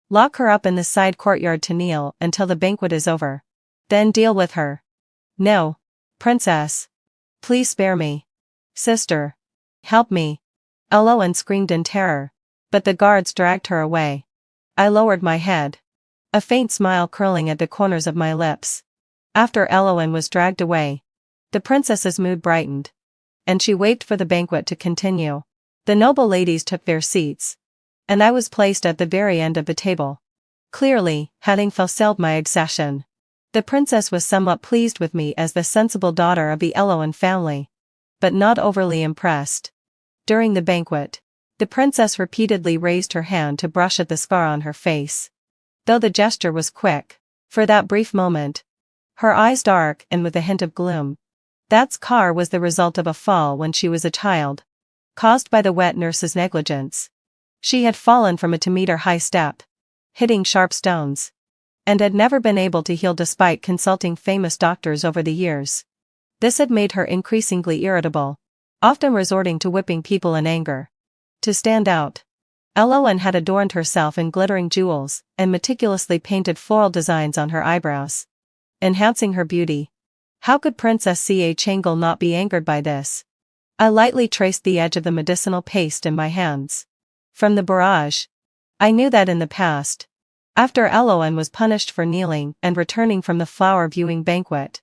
Lock her up in the side courtyard to kneel until the banquet is over. Then deal with her." "No, princess. Please spare me. Sister. Help me." Eloan screamed in terror, but the guards dragged her away. I lowered my head, a faint smile curling at the corners of my lips. After Eloan was dragged away, the princess's mood brightened, and she waved for the banquet to continue. The noble ladies took their seats, and I was placed at the very end of the table, clearly having fulfilled my accession. The princess was somewhat pleased with me as the sensible daughter of the Eloan family, but not overly impressed. During the banquet, the princess repeatedly raised her hand to brush at the scar on her face. Though the gesture was quick, for that brief moment, her eyes dark and with a hint of gloom. That scar was the result of a fall when she was a child, caused by the wet nurse's negligence. She had fallen from a 2-meter-high step, hitting sharp stones, and had never been able to heal despite consulting famous doctors over the years. This had made her increasingly irritable, often resorting to whipping people in anger. To stand out, Eloan had adorned herself in glittering jewels and meticulously painted floral designs on her eyebrows, enhancing her beauty. How could Princess Changel not be angered by this? I lightly traced the edge of the medicinal paste in my hands. From the barrage, I knew that in the past, after Eloan was punished for kneeling and returning from the flower viewing banquet,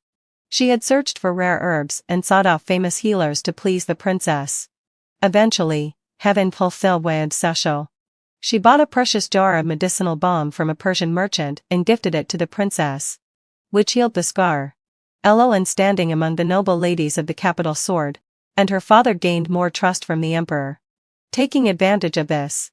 she had searched for rare herbs and sought out famous healers to please the princess. Eventually, having fulfilled my obsession, she bought a precious jar of medicinal balm from a Persian merchant and gifted it to the princess, which healed the scar. Eloan standing among the noble ladies of the capital soared, and her father gained more trust from the emperor. Taking advantage of this,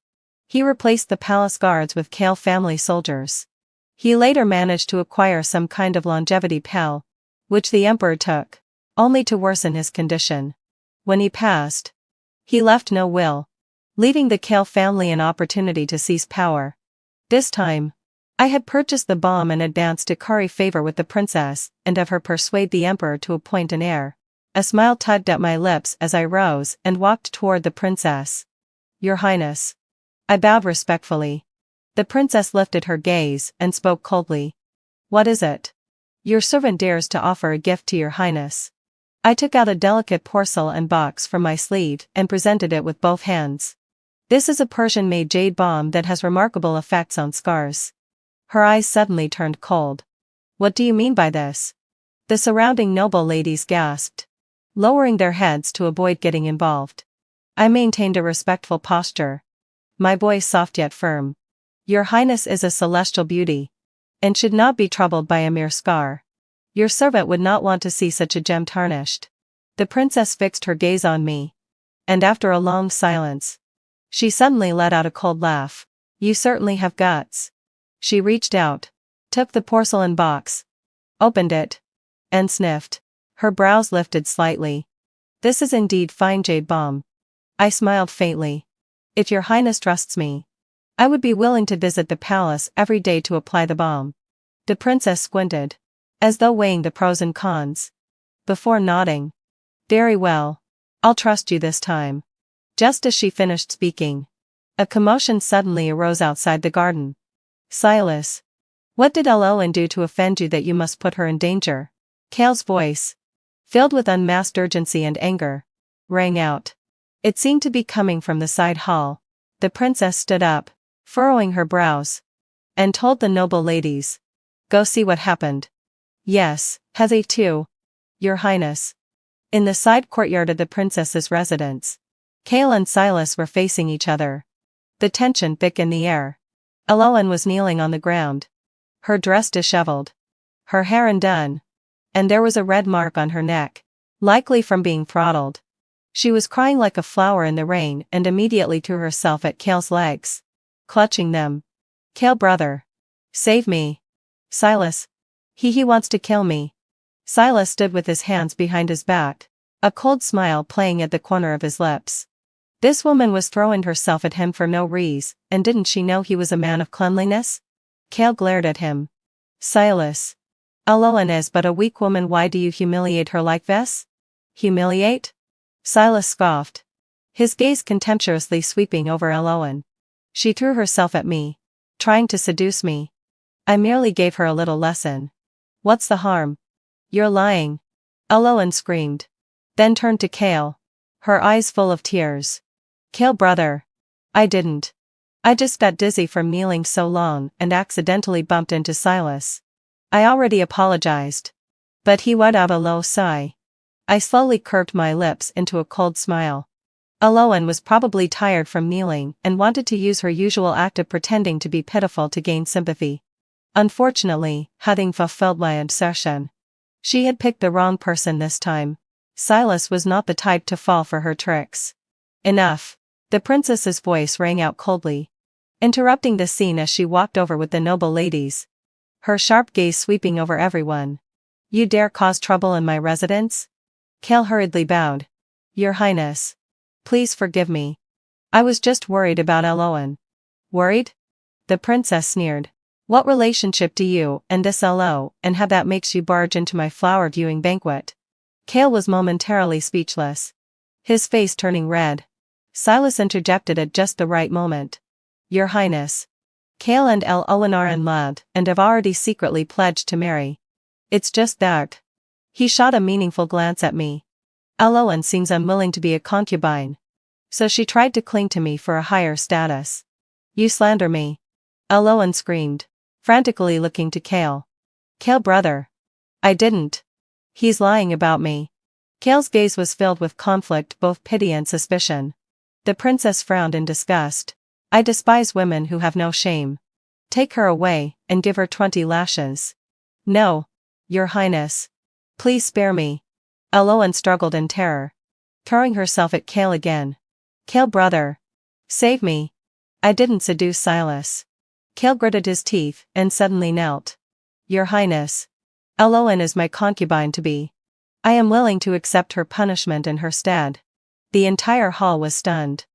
he replaced the palace guards with Kale family soldiers. He later managed to acquire some kind of longevity pill, which the emperor took, only to worsen his condition. When he passed, he left no will, leaving the Kale family an opportunity to seize power. This time, I had purchased the balm in advance to curry favor with the princess and have her persuade the emperor to appoint an heir. A smile tugged at my lips as I rose and walked toward the princess. "Your Highness." I bowed respectfully. The princess lifted her gaze and spoke coldly. What is it? Your servant dares to offer a gift to your highness. I took out a delicate porcelain box from my sleeve and presented it with both hands. This is a Persian-made jade bomb that has remarkable effects on scars. Her eyes suddenly turned cold. What do you mean by this? The surrounding noble ladies gasped, lowering their heads to avoid getting involved. I maintained a respectful posture, my voice soft yet firm. Your highness is a celestial beauty, and should not be troubled by a mere scar. Your servant would not want to see such a gem tarnished. The princess fixed her gaze on me, and after a long silence, she suddenly let out a cold laugh. You certainly have guts. She reached out, took the porcelain box, opened it, and sniffed. Her brows lifted slightly. This is indeed fine jade balm. I smiled faintly. If your highness trusts me, I would be willing to visit the palace every day to apply the balm. The princess squinted, as though weighing the pros and cons, before nodding. Very well. I'll trust you this time. Just as she finished speaking, a commotion suddenly arose outside the garden. Silas. What did Alolan do to offend you that you must put her in danger? Kale's voice, filled with unmasked urgency and anger, rang out. It seemed to be coming from the side hall. The princess stood up, furrowing her brows, and told the noble ladies, go see what happened. Yes, Hethy too, your highness. In the side courtyard of the princess's residence, Kale and Silas were facing each other, the tension thick in the air. Alolan was kneeling on the ground, her dress disheveled, her hair undone, and there was a red mark on her neck, likely from being throttled. She was crying like a flower in the rain and immediately threw herself at Kale's legs, clutching them. Kale brother. Save me. Silas. He wants to kill me. Silas stood with his hands behind his back, a cold smile playing at the corner of his lips. This woman was throwing herself at him for no reason, and didn't she know he was a man of cleanliness? Kale glared at him. Silas. Alolan is but a weak woman, why do you humiliate her like this? Humiliate? Silas scoffed, his gaze contemptuously sweeping over Alolan. She threw herself at me, trying to seduce me. I merely gave her a little lesson. What's the harm? You're lying. Alolan screamed, then turned to Kale, her eyes full of tears. Kale brother. I didn't. I just got dizzy from kneeling so long and accidentally bumped into Silas. I already apologized. But he let out a low sigh. I slowly curved my lips into a cold smile. Alolan was probably tired from kneeling and wanted to use her usual act of pretending to be pitiful to gain sympathy. Unfortunately, having fulfilled my obsession, she had picked the wrong person this time. Silas was not the type to fall for her tricks. Enough. The princess's voice rang out coldly, interrupting the scene as she walked over with the noble ladies, her sharp gaze sweeping over everyone. You dare cause trouble in my residence? Kale hurriedly bowed. Your highness. Please forgive me. I was just worried about Alolan. Worried? The princess sneered. What relationship do you and this Alo and have that makes you barge into my flower viewing banquet? Kale was momentarily speechless, his face turning red. Silas interjected at just the right moment. Your highness. Kale and Alolan are in love and have already secretly pledged to marry. It's just that. He shot a meaningful glance at me. Alolan seems unwilling to be a concubine, so she tried to cling to me for a higher status. You slander me. Alolan screamed, frantically looking to Kale. Kale brother. I didn't. He's lying about me. Kale's gaze was filled with conflict, both pity and suspicion. The princess frowned in disgust. I despise women who have no shame. Take her away and give her 20 lashes. No, your highness. Please spare me. Alolan struggled in terror, throwing herself at Kale again. Kale brother. Save me. I didn't seduce Silas. Kale gritted his teeth and suddenly knelt. Your highness. Alolan is my concubine-to-be. I am willing to accept her punishment in her stead. The entire hall was stunned.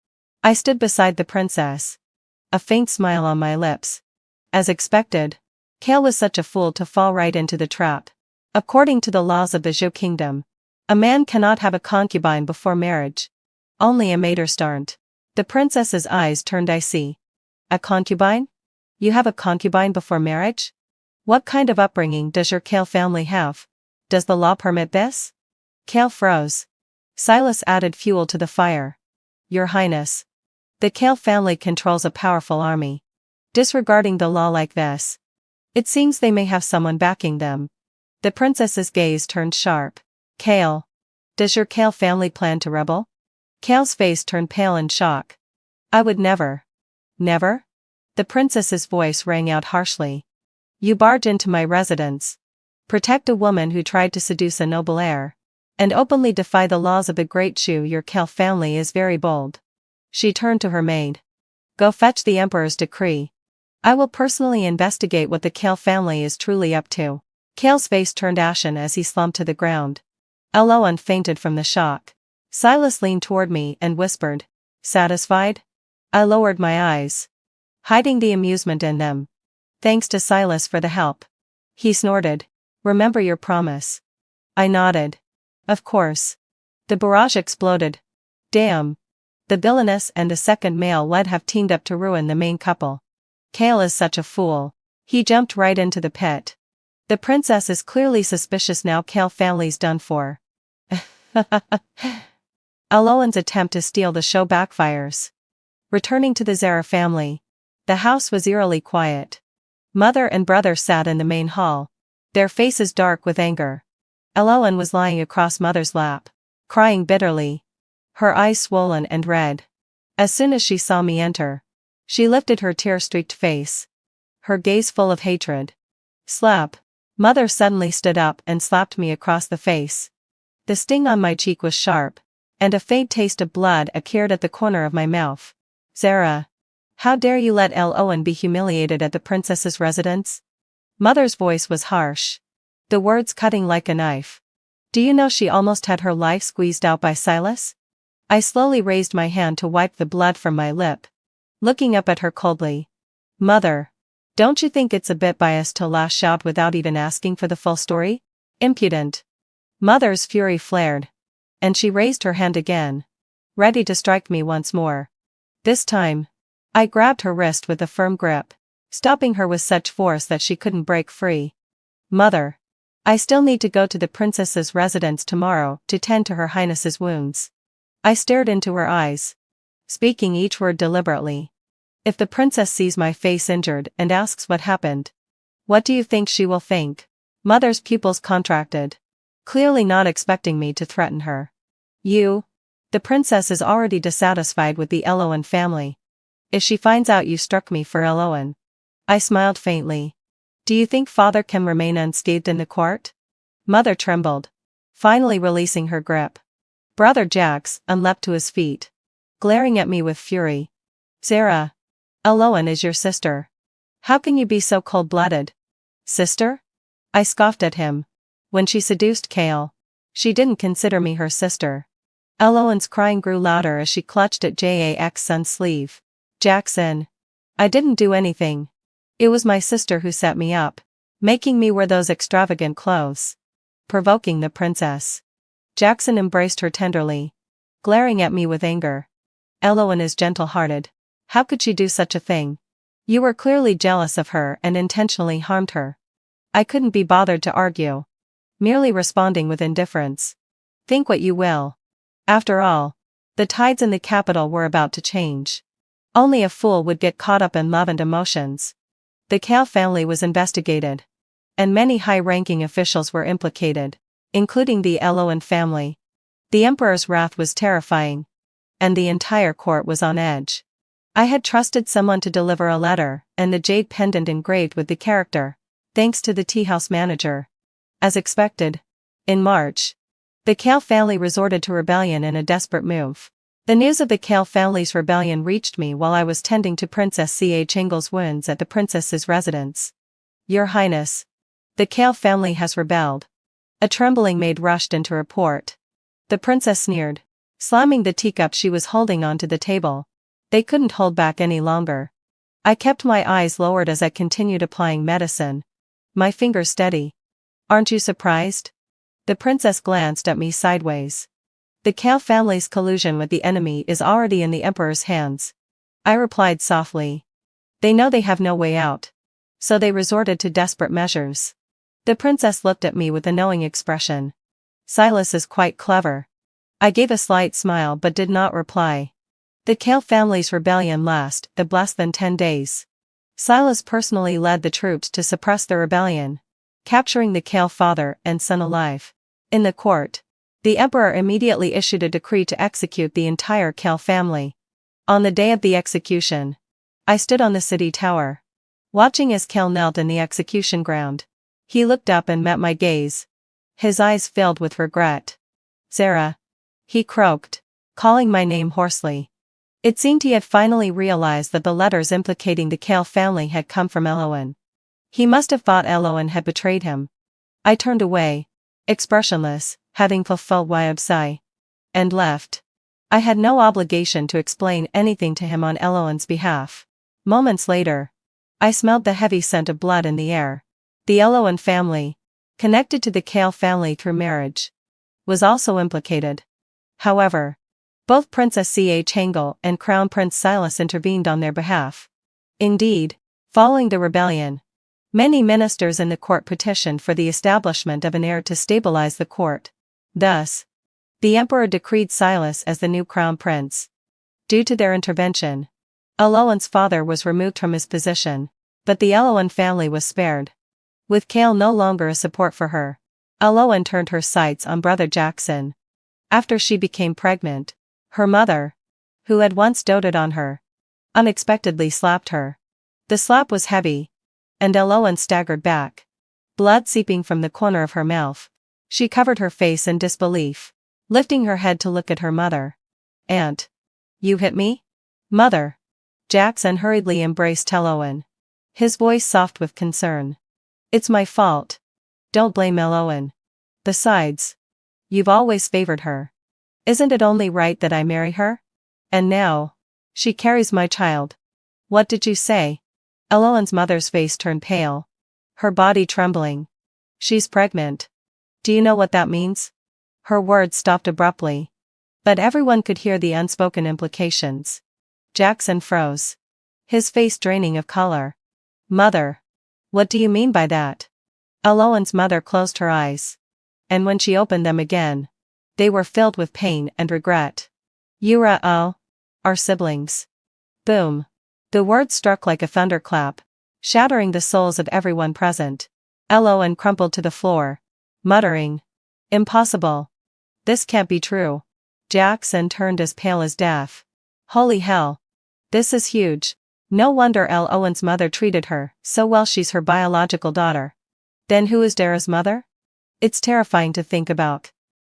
I stood beside the princess, a faint smile on my lips. As expected, Kale was such a fool to fall right into the trap. According to the laws of the Zhou kingdom, a man cannot have a concubine before marriage. Only a maidservant. The princess's eyes turned icy. A concubine? You have a concubine before marriage? What kind of upbringing does your Kale family have? Does the law permit this? Kale froze. Silas added fuel to the fire. Your Highness. The Kale family controls a powerful army. Disregarding the law like this, it seems they may have someone backing them. The princess's gaze turned sharp. Kale. Does your Kale family plan to rebel? Kale's face turned pale in shock. I would never. Never? The princess's voice rang out harshly. You barge into my residence, protect a woman who tried to seduce a noble heir, and openly defy the laws of the great Shu. Your Kale family is very bold. She turned to her maid. Go fetch the emperor's decree. I will personally investigate what the Kale family is truly up to. Kale's face turned ashen as he slumped to the ground. Eloan fainted from the shock. Silas leaned toward me and whispered, Satisfied? I lowered my eyes, hiding the amusement in them. Thanks to Silas for the help. He snorted. Remember your promise. I nodded. Of course. The barrage exploded. Damn. The villainess and the second male lead have teamed up to ruin the main couple. Kale is such a fool. He jumped right into the pit. The princess is clearly suspicious now. Kale family's done for. Eloan's attempt to steal the show backfires. Returning to the Zara family. The house was eerily quiet. Mother and brother sat in the main hall, their faces dark with anger. Eloan was lying across mother's lap, crying bitterly, her eyes swollen and red. As soon as she saw me enter, she lifted her tear-streaked face, her gaze full of hatred. Slap. Mother suddenly stood up and slapped me across the face. The sting on my cheek was sharp, and a faint taste of blood appeared at the corner of my mouth. Zara. How dare you let Eloan be humiliated at the princess's residence? Mother's voice was harsh, the words cutting like a knife. Do you know she almost had her life squeezed out by Silas? I slowly raised my hand to wipe the blood from my lip, looking up at her coldly. Mother. Don't you think it's a bit biased to lash out without even asking for the full story? Impudent. Mother's fury flared, and she raised her hand again, ready to strike me once more. This time, I grabbed her wrist with a firm grip, stopping her with such force that she couldn't break free. Mother. I still need to go to the princess's residence tomorrow to tend to her highness's wounds. I stared into her eyes, speaking each word deliberately. If the princess sees my face injured and asks what happened, what do you think she will think? Mother's pupils contracted, clearly not expecting me to threaten her. You. The princess is already dissatisfied with the Eloan family. If she finds out you struck me for Eloan. I smiled faintly. Do you think father can remain unscathed in the court? Mother trembled, finally releasing her grip. Brother Jax leapt to his feet, glaring at me with fury. Zara. Eloan is your sister. How can you be so cold-blooded? Sister? I scoffed at him. When she seduced Kale, she didn't consider me her sister. Eloan's crying grew louder as she clutched at Jax's son's sleeve. Jackson. I didn't do anything. It was my sister who set me up, making me wear those extravagant clothes. Provoking the princess. Jackson embraced her tenderly, glaring at me with anger. Eloan is gentle-hearted. How could she do such a thing? You were clearly jealous of her and intentionally harmed her. I couldn't be bothered to argue, merely responding with indifference. Think what you will. After all, the tides in the capital were about to change. Only a fool would get caught up in love and emotions. The Kale family was investigated, and many high-ranking officials were implicated, including the Eloan family. The emperor's wrath was terrifying, and the entire court was on edge. I had trusted someone to deliver a letter and the jade pendant engraved with the character, thanks to the tea-house manager. As expected, in March, the Kale family resorted to rebellion in a desperate move. The news of the Kale family's rebellion reached me while I was tending to Princess Chengel's wounds at the princess's residence. Your Highness. The Kale family has rebelled. A trembling maid rushed in to report. The princess sneered, slamming the teacup she was holding onto the table. They couldn't hold back any longer. I kept my eyes lowered as I continued applying medicine, my fingers steady. Aren't you surprised? The princess glanced at me sideways. The Kale family's collusion with the enemy is already in the emperor's hands. I replied softly. They know they have no way out. So they resorted to desperate measures. The princess looked at me with a knowing expression. Silas is quite clever. I gave a slight smile but did not reply. The Kale family's rebellion lasted less than 10 days. Silas personally led the troops to suppress the rebellion, capturing the Kale father and son alive. In the court, the emperor immediately issued a decree to execute the entire Kale family. On the day of the execution, I stood on the city tower, watching as Kale knelt in the execution ground. He looked up and met my gaze. His eyes filled with regret. "Sarah," he croaked, calling my name hoarsely. It seemed he had finally realized that the letters implicating the Kale family had come from Eloin. He must have thought Eloin had betrayed him. I turned away, expressionless, having fulfilled my sigh, and left. I had no obligation to explain anything to him on Eloin's behalf. Moments later, I smelled the heavy scent of blood in the air. The Eloin family, connected to the Kale family through marriage, was also implicated. However, both Princess Changel and Crown Prince Silas intervened on their behalf. Indeed, following the rebellion, many ministers in the court petitioned for the establishment of an heir to stabilize the court. Thus, the emperor decreed Silas as the new crown prince. Due to their intervention, Eloin's father was removed from his position, but the Eloin family was spared. With Kale no longer a support for her, Eloin turned her sights on brother Jackson. After she became pregnant, her mother, who had once doted on her, unexpectedly slapped her. The slap was heavy, and Eloin staggered back, blood seeping from the corner of her mouth. She covered her face in disbelief, lifting her head to look at her mother. "Aunt, you hit me?" "Mother." Jackson hurriedly embraced Eloin, his voice soft with concern. "It's my fault. Don't blame Eloin. Besides, you've always favored her. Isn't it only right that I marry her? And now, she carries my child." "What did you say?" Eloin's mother's face turned pale, her body trembling. "She's pregnant. Do you know what that means?" Her words stopped abruptly, but everyone could hear the unspoken implications. Jackson froze, his face draining of color. "Mother, what do you mean by that?" Eloin's mother closed her eyes, and when she opened them again, they were filled with pain and regret. "Our siblings." Boom. The words struck like a thunderclap, shattering the souls of everyone present. Eloin crumpled to the floor, muttering, "Impossible. This can't be true." Jackson turned as pale as death. "Holy hell. This is huge. No wonder Eloin's mother treated her so well. She's her biological daughter. Then who is Dara's mother? It's terrifying to think about."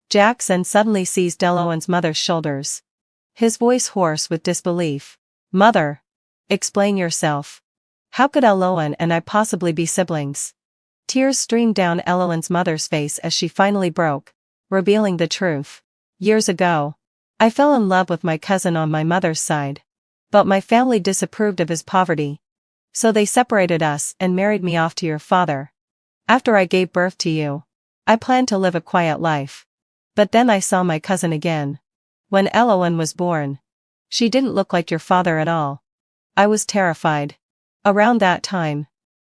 Jackson suddenly seized Eloin's mother's shoulders, his voice hoarse with disbelief. "Mother, explain yourself. How could Eloin and I possibly be siblings?" Tears streamed down Eloin's mother's face as she finally broke, revealing the truth. "Years ago, I fell in love with my cousin on my mother's side. But my family disapproved of his poverty. So they separated us and married me off to your father. After I gave birth to you, I planned to live a quiet life. But then I saw my cousin again. When Eloin was born, she didn't look like your father at all. I was terrified. Around that time,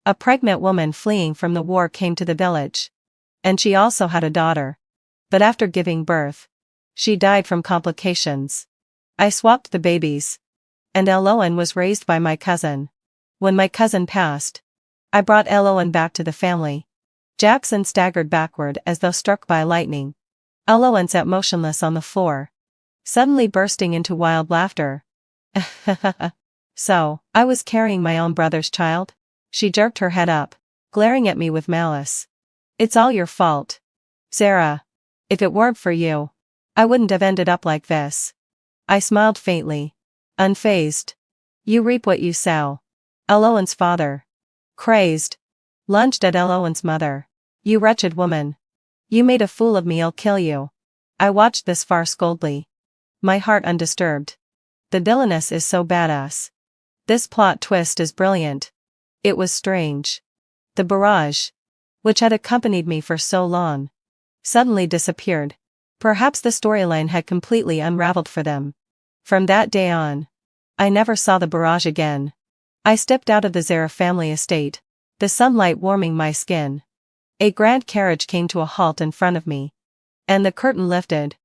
a pregnant woman fleeing from the war came to the village. And she also had a daughter. But after giving birth, she died from complications. I swapped the babies, and Eloin was raised by my cousin. When my cousin passed, I brought Eloin back to the family." Jackson staggered backward as though struck by lightning. Eloin sat motionless on the floor, suddenly bursting into wild laughter. "So, I was carrying my own brother's child?" She jerked her head up, glaring at me with malice. "It's all your fault. Sarah, if it weren't for you, I wouldn't have ended up like this." I smiled faintly, unfazed. "You reap what you sow." Eloin's father, crazed, lunged at Eloin's mother. "You wretched woman. You made a fool of me. I'll kill you." I watched this farce coldly, my heart undisturbed. The villainess is so badass. This plot twist is brilliant. It was strange. The barrage, which had accompanied me for so long, suddenly disappeared. Perhaps the storyline had completely unraveled for them. From that day on, I never saw the barrage again. I stepped out of the Zara family estate, the sunlight warming my skin. A grand carriage came to a halt in front of me. And the curtain lifted,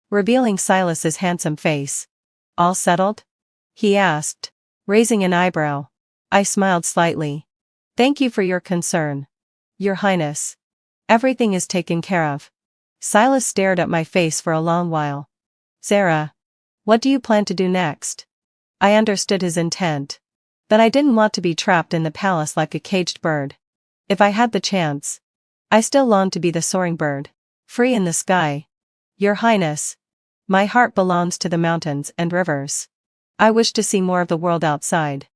revealing Silas's handsome face. "All settled?" he asked, raising an eyebrow. I smiled slightly. "Thank you for your concern, Your Highness. Everything is taken care of." Silas stared at my face for a long while. "Zara, what do you plan to do next?" I understood his intent. That I didn't want to be trapped in the palace like a caged bird. If I had the chance, I still longed to be the soaring bird, free in the sky. "Your Highness, my heart belongs to the mountains and rivers. I wish to see more of the world outside."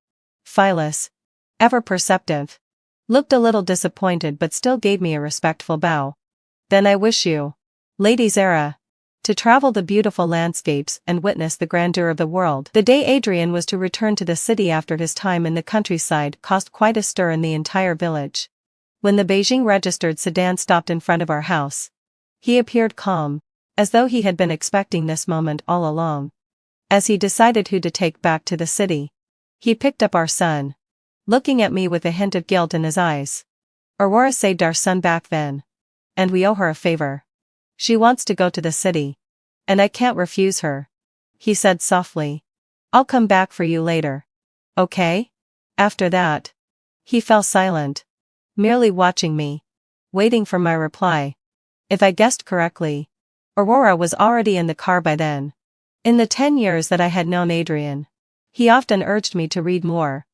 Silas, ever perceptive, looked a little disappointed but still gave me a respectful bow. "Then I wish you, Lady Zara, to travel the beautiful landscapes and witness the grandeur of the world." The day Adrian was to return to the city after his time in the countryside caused quite a stir in the entire village. When the Beijing registered sedan stopped in front of our house, he appeared calm, as though he had been expecting this moment all along. As he decided who to take back to the city, he picked up our son, looking at me with a hint of guilt in his eyes. "Aurora saved our son back then, and we owe her a favor. She wants to go to the city, and I can't refuse her," he said softly. "I'll come back for you later. Okay?" After that, he fell silent, merely watching me, waiting for my reply. If I guessed correctly, Aurora was already in the car by then. In the 10 years that I had known Adrian, he often urged me to read more,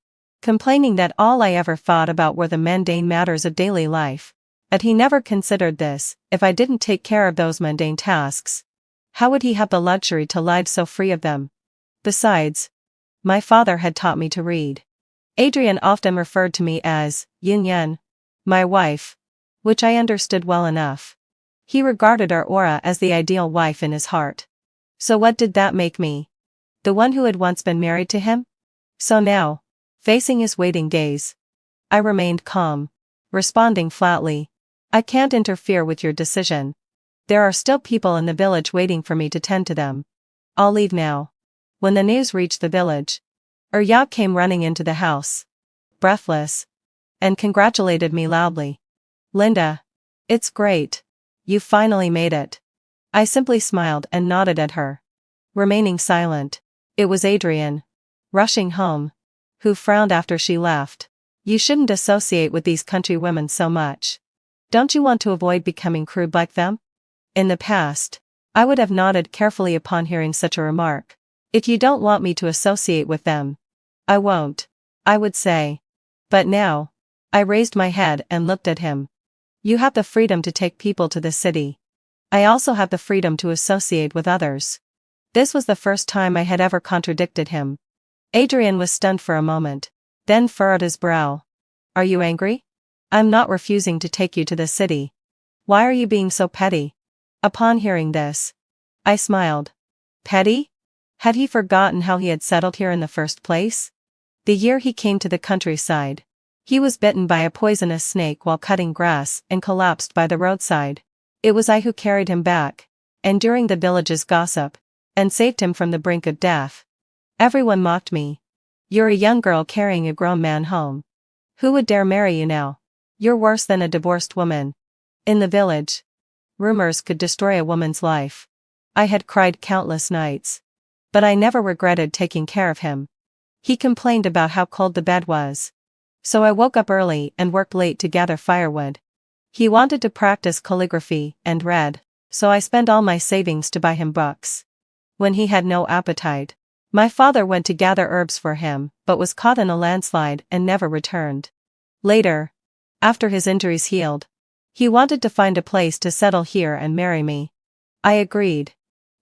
complaining that all I ever thought about were the mundane matters of daily life. But he never considered this: if I didn't take care of those mundane tasks, how would he have the luxury to live so free of them? Besides, my father had taught me to read. Adrian often referred to me as Yin Yin, my wife, which I understood well enough. He regarded Aurora as the ideal wife in his heart. So what did that make me? The one who had once been married to him? So now, facing his waiting gaze, I remained calm, responding flatly, "I can't interfere with your decision. There are still people in the village waiting for me to tend to them. I'll leave now." When the news reached the village, Urya came running into the house, breathless, and congratulated me loudly. "Linda, it's great. You finally made it." I simply smiled and nodded at her, remaining silent. It was Adrian, rushing home, who frowned after she left. "You shouldn't associate with these country women so much. Don't you want to avoid becoming crude like them?" In the past, I would have nodded carefully upon hearing such a remark. "If you don't want me to associate with them, I won't," I would say. But now, I raised my head and looked at him. "You have the freedom to take people to the city. I also have the freedom to associate with others." This was the first time I had ever contradicted him. Adrian was stunned for a moment, then furrowed his brow. "Are you angry? I'm not refusing to take you to the city. Why are you being so petty?" Upon hearing this, I smiled. Petty? Had he forgotten how he had settled here in the first place? The year he came to the countryside, he was bitten by a poisonous snake while cutting grass and collapsed by the roadside. It was I who carried him back, enduring the village's gossip, and saved him from the brink of death. Everyone mocked me. "You're a young girl carrying a grown man home. Who would dare marry you now? You're worse than a divorced woman." In the village, rumors could destroy a woman's life. I had cried countless nights. But I never regretted taking care of him. He complained about how cold the bed was. So I woke up early and worked late to gather firewood. He wanted to practice calligraphy and read, so I spent all my savings to buy him books. When he had no appetite, my father went to gather herbs for him, but was caught in a landslide and never returned. Later, after his injuries healed, he wanted to find a place to settle here and marry me. I agreed.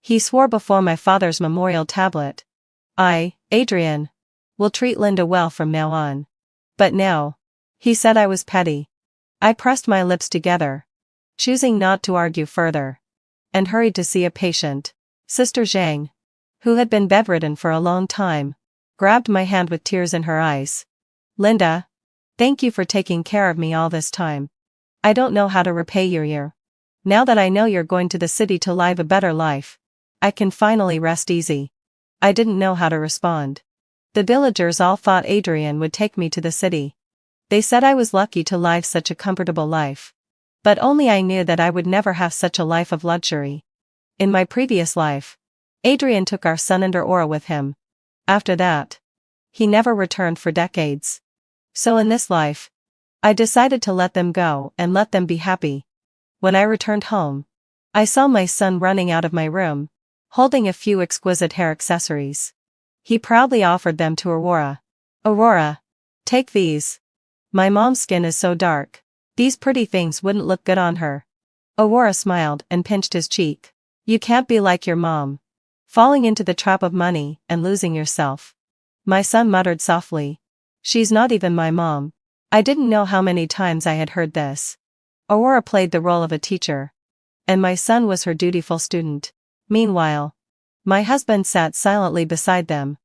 He swore before my father's memorial tablet, Adrian, will treat Linda well from now on. But now, he said I was petty. I pressed my lips together, choosing not to argue further, and hurried to see a patient. Sister Zhang, who had been bedridden for a long time, grabbed my hand with tears in her eyes. "Linda, thank you for taking care of me all this time. I don't know how to repay you. Now that I know you're going to the city to live a better life, I can finally rest easy." I didn't know how to respond. The villagers all thought Adrian would take me to the city. They said I was lucky to live such a comfortable life. But only I knew that I would never have such a life of luxury. In my previous life, Adrian took our son and Aurora with him. After that, he never returned for decades. So in this life, I decided to let them go and let them be happy. When I returned home, I saw my son running out of my room, holding a few exquisite hair accessories. He proudly offered them to Aurora. "Aurora, take these. My mom's skin is so dark. These pretty things wouldn't look good on her." Aurora smiled and pinched his cheek. "You can't be like your mom. Falling into the trap of money and losing yourself." My son muttered softly. "She's not even my mom." I didn't know how many times I had heard this. Aurora played the role of a teacher, and my son was her dutiful student. Meanwhile, my husband sat silently beside them,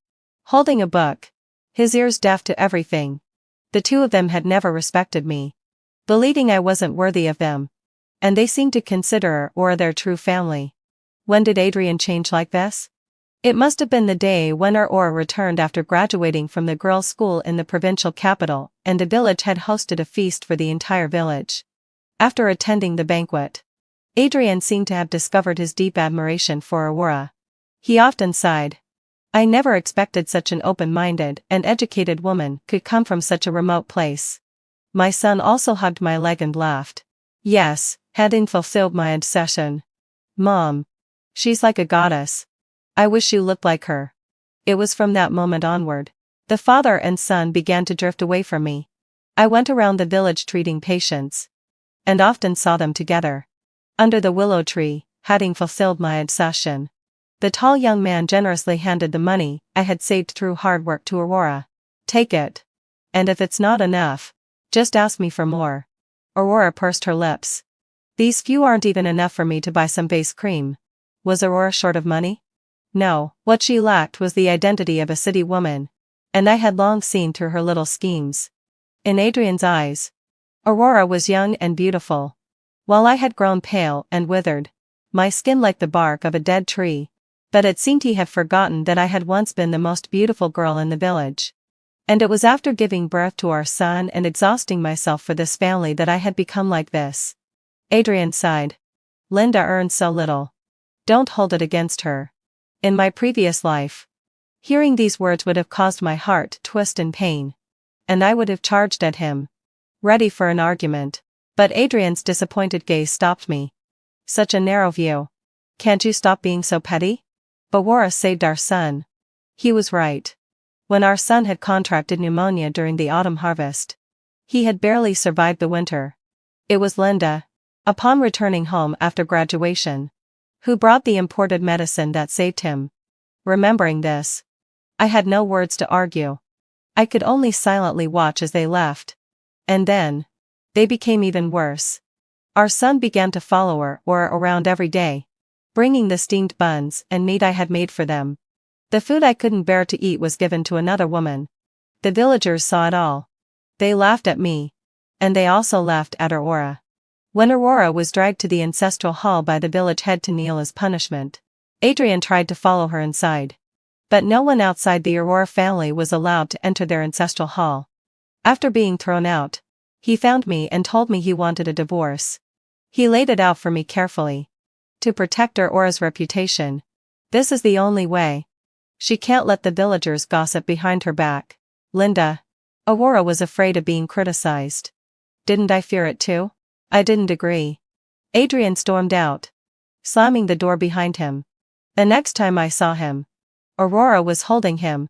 holding a book, his ears deaf to everything. The two of them had never respected me, believing I wasn't worthy of them, and they seemed to consider Aurora their true family. When did Adrian change like this? It must have been the day when Aurora returned after graduating from the girls' school in the provincial capital, and the village had hosted a feast for the entire village. After attending the banquet, Adrian seemed to have discovered his deep admiration for Aurora. He often sighed. "I never expected such an open-minded and educated woman could come from such a remote place." My son also hugged my leg and laughed. "Yes, having fulfilled my obsession. Mom, she's like a goddess. I wish you looked like her." It was from that moment onward, the father and son began to drift away from me. I went around the village treating patients, and often saw them together. Under the willow tree, having fulfilled my obsession, the tall young man generously handed the money I had saved through hard work to Aurora. "Take it. And if it's not enough, just ask me for more." Aurora pursed her lips. "These few aren't even enough for me to buy some face cream." Was Aurora short of money? No, what she lacked was the identity of a city woman, and I had long seen through her little schemes. In Adrian's eyes, Aurora was young and beautiful, while I had grown pale and withered, my skin like the bark of a dead tree. But it seemed he had forgotten that I had once been the most beautiful girl in the village. And it was after giving birth to our son and exhausting myself for this family that I had become like this. Adrian sighed. "Linda earns so little. Don't hold it against her." In my previous life, hearing these words would have caused my heart to twist in pain, and I would have charged at him, ready for an argument. But Adrian's disappointed gaze stopped me. "Such a narrow view. Can't you stop being so petty? Aurora saved our son." He was right. When our son had contracted pneumonia during the autumn harvest, he had barely survived the winter. It was Linda, upon returning home after graduation, who brought the imported medicine that saved him. Remembering this, I had no words to argue. I could only silently watch as they left. And then, they became even worse. Our son began to follow her around every day, bringing the steamed buns and meat I had made for them. The food I couldn't bear to eat was given to another woman. The villagers saw it all. They laughed at me, and they also laughed at Aurora. When Aurora was dragged to the ancestral hall by the village head to kneel as punishment, Adrian tried to follow her inside. But no one outside the Aurora family was allowed to enter their ancestral hall. After being thrown out, he found me and told me he wanted a divorce. He laid it out for me carefully. To protect Aurora's reputation. This is the only way. She can't let the villagers gossip behind her back. Linda. Aurora was afraid of being criticized. Didn't I fear it too? I didn't agree. Adrian stormed out, slamming the door behind him. The next time I saw him, Aurora was holding him,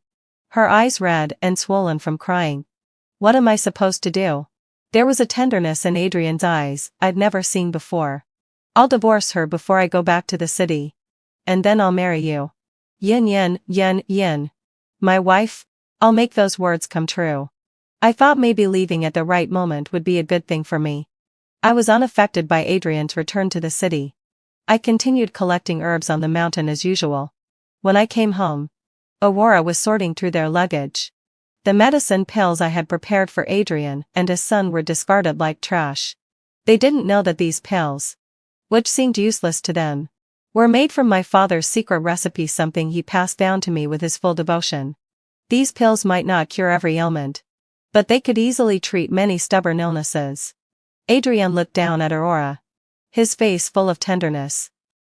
her eyes red and swollen from crying. What am I supposed to do? There was a tenderness in Adrian's eyes I'd never seen before. "I'll divorce her before I go back to the city. And then I'll marry you. Yin yin, yin yin. My wife, I'll make those words come true." I thought maybe leaving at the right moment would be a good thing for me. I was unaffected by Adrian's return to the city. I continued collecting herbs on the mountain as usual. When I came home, Aurora was sorting through their luggage. The medicine pills I had prepared for Adrian and his son were discarded like trash. They didn't know that these pills, which seemed useless to them, were made from my father's secret recipe, something he passed down to me with his full devotion. These pills might not cure every ailment, but they could easily treat many stubborn illnesses. Adrian looked down at Aurora, his face full of tenderness.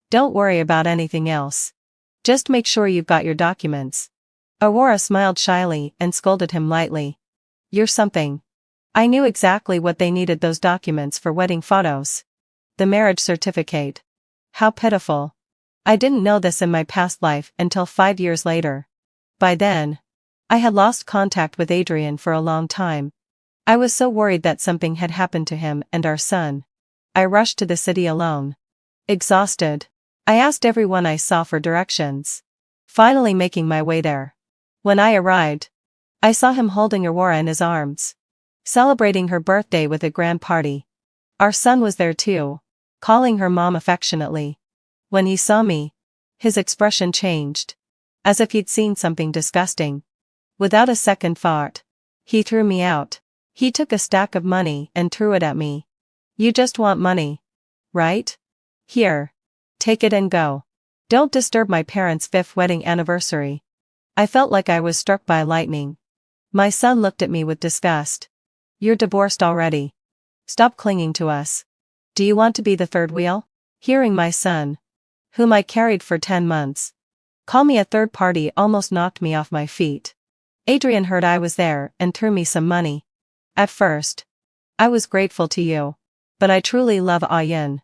Don't worry about anything else. Just make sure you've got your documents. Aurora smiled shyly and scolded him lightly. You're something. I knew exactly what they needed, those documents for wedding photos. The marriage certificate. How pitiful. I didn't know this in my past life until 5 years later. By then, I had lost contact with Adrian for a long time. I was so worried that something had happened to him and our son. I rushed to the city alone. Exhausted, I asked everyone I saw for directions. Finally making my way there. When I arrived, I saw him holding Aurora in his arms, celebrating her birthday with a grand party. Our son was there too, calling her mom affectionately. When he saw me, his expression changed, as if he'd seen something disgusting. Without a second thought, he threw me out. He took a stack of money and threw it at me. You just want money, right? Here. Take it and go. Don't disturb my parents' 5th wedding anniversary. I felt like I was struck by lightning. My son looked at me with disgust. You're divorced already. Stop clinging to us. Do you want to be the third wheel? Hearing my son, whom I carried for 10 months, call me a third party almost knocked me off my feet. Adrian heard I was there and threw me some money. At first, I was grateful to you. But I truly love Ayin.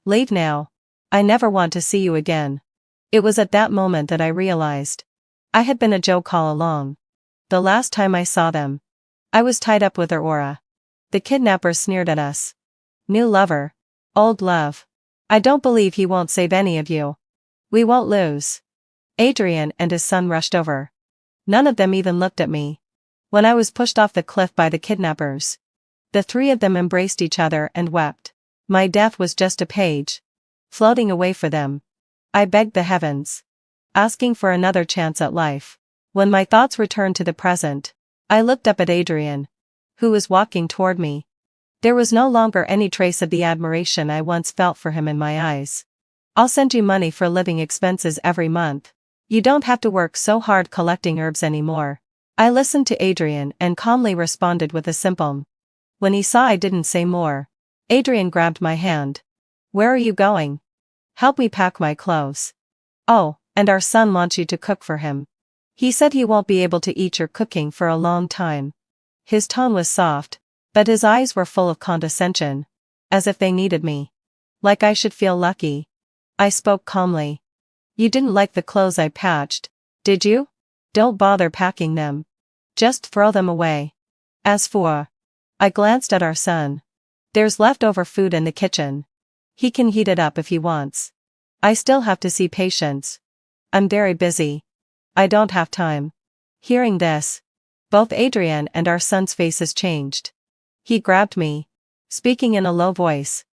Leave now. I never want to see you again. It was at that moment that I realized I had been a joke all along. The last time I saw them, I was tied up with Aurora. The kidnappers sneered at us. New lover. Old love. I don't believe he won't save any of you. We won't lose. Adrian and his son rushed over. None of them even looked at me. When I was pushed off the cliff by the kidnappers, the 3 of them embraced each other and wept. My death was just a page floating away for them. I begged the heavens, asking for another chance at life. When my thoughts returned to the present, I looked up at Adrian, who was walking toward me. There was no longer any trace of the admiration I once felt for him in my eyes. I'll send you money for living expenses every month. You don't have to work so hard collecting herbs anymore. I listened to Adrian and calmly responded with a simple. When he saw I didn't say more, Adrian grabbed my hand. Where are you going? Help me pack my clothes. Oh, and our son wants you to cook for him. He said he won't be able to eat your cooking for a long time. His tone was soft, but his eyes were full of condescension, as if they needed me. Like I should feel lucky. I spoke calmly. You didn't like the clothes I patched, did you? Don't bother packing them. Just throw them away. As for, I glanced at our son. There's leftover food in the kitchen. He can heat it up if he wants. I still have to see patients. I'm very busy. I don't have time. Hearing this, both Adrian and our son's faces changed. He grabbed me, speaking in a low voice.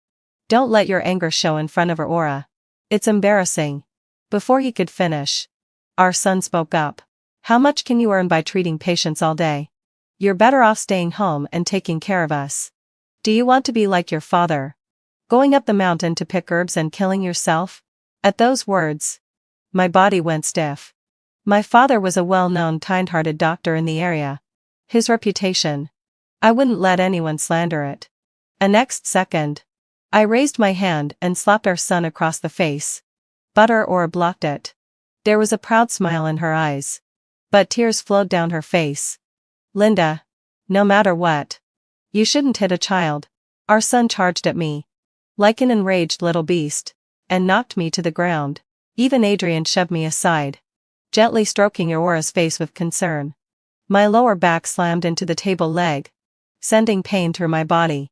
Don't let your anger show in front of Aurora. It's embarrassing. Before he could finish, our son spoke up. How much can you earn by treating patients all day? You're better off staying home and taking care of us. Do you want to be like your father? Going up the mountain to pick herbs and killing yourself? At those words, my body went stiff. My father was a well-known kind-hearted doctor in the area. His reputation. I wouldn't let anyone slander it. A next second, I raised my hand and slapped our son across the face. But Aurora blocked it. There was a proud smile in her eyes, but tears flowed down her face. Linda, no matter what, you shouldn't hit a child. Our son charged at me, like an enraged little beast, and knocked me to the ground. Even Adrian shoved me aside, gently stroking Aurora's face with concern. My lower back slammed into the table leg, sending pain through my body.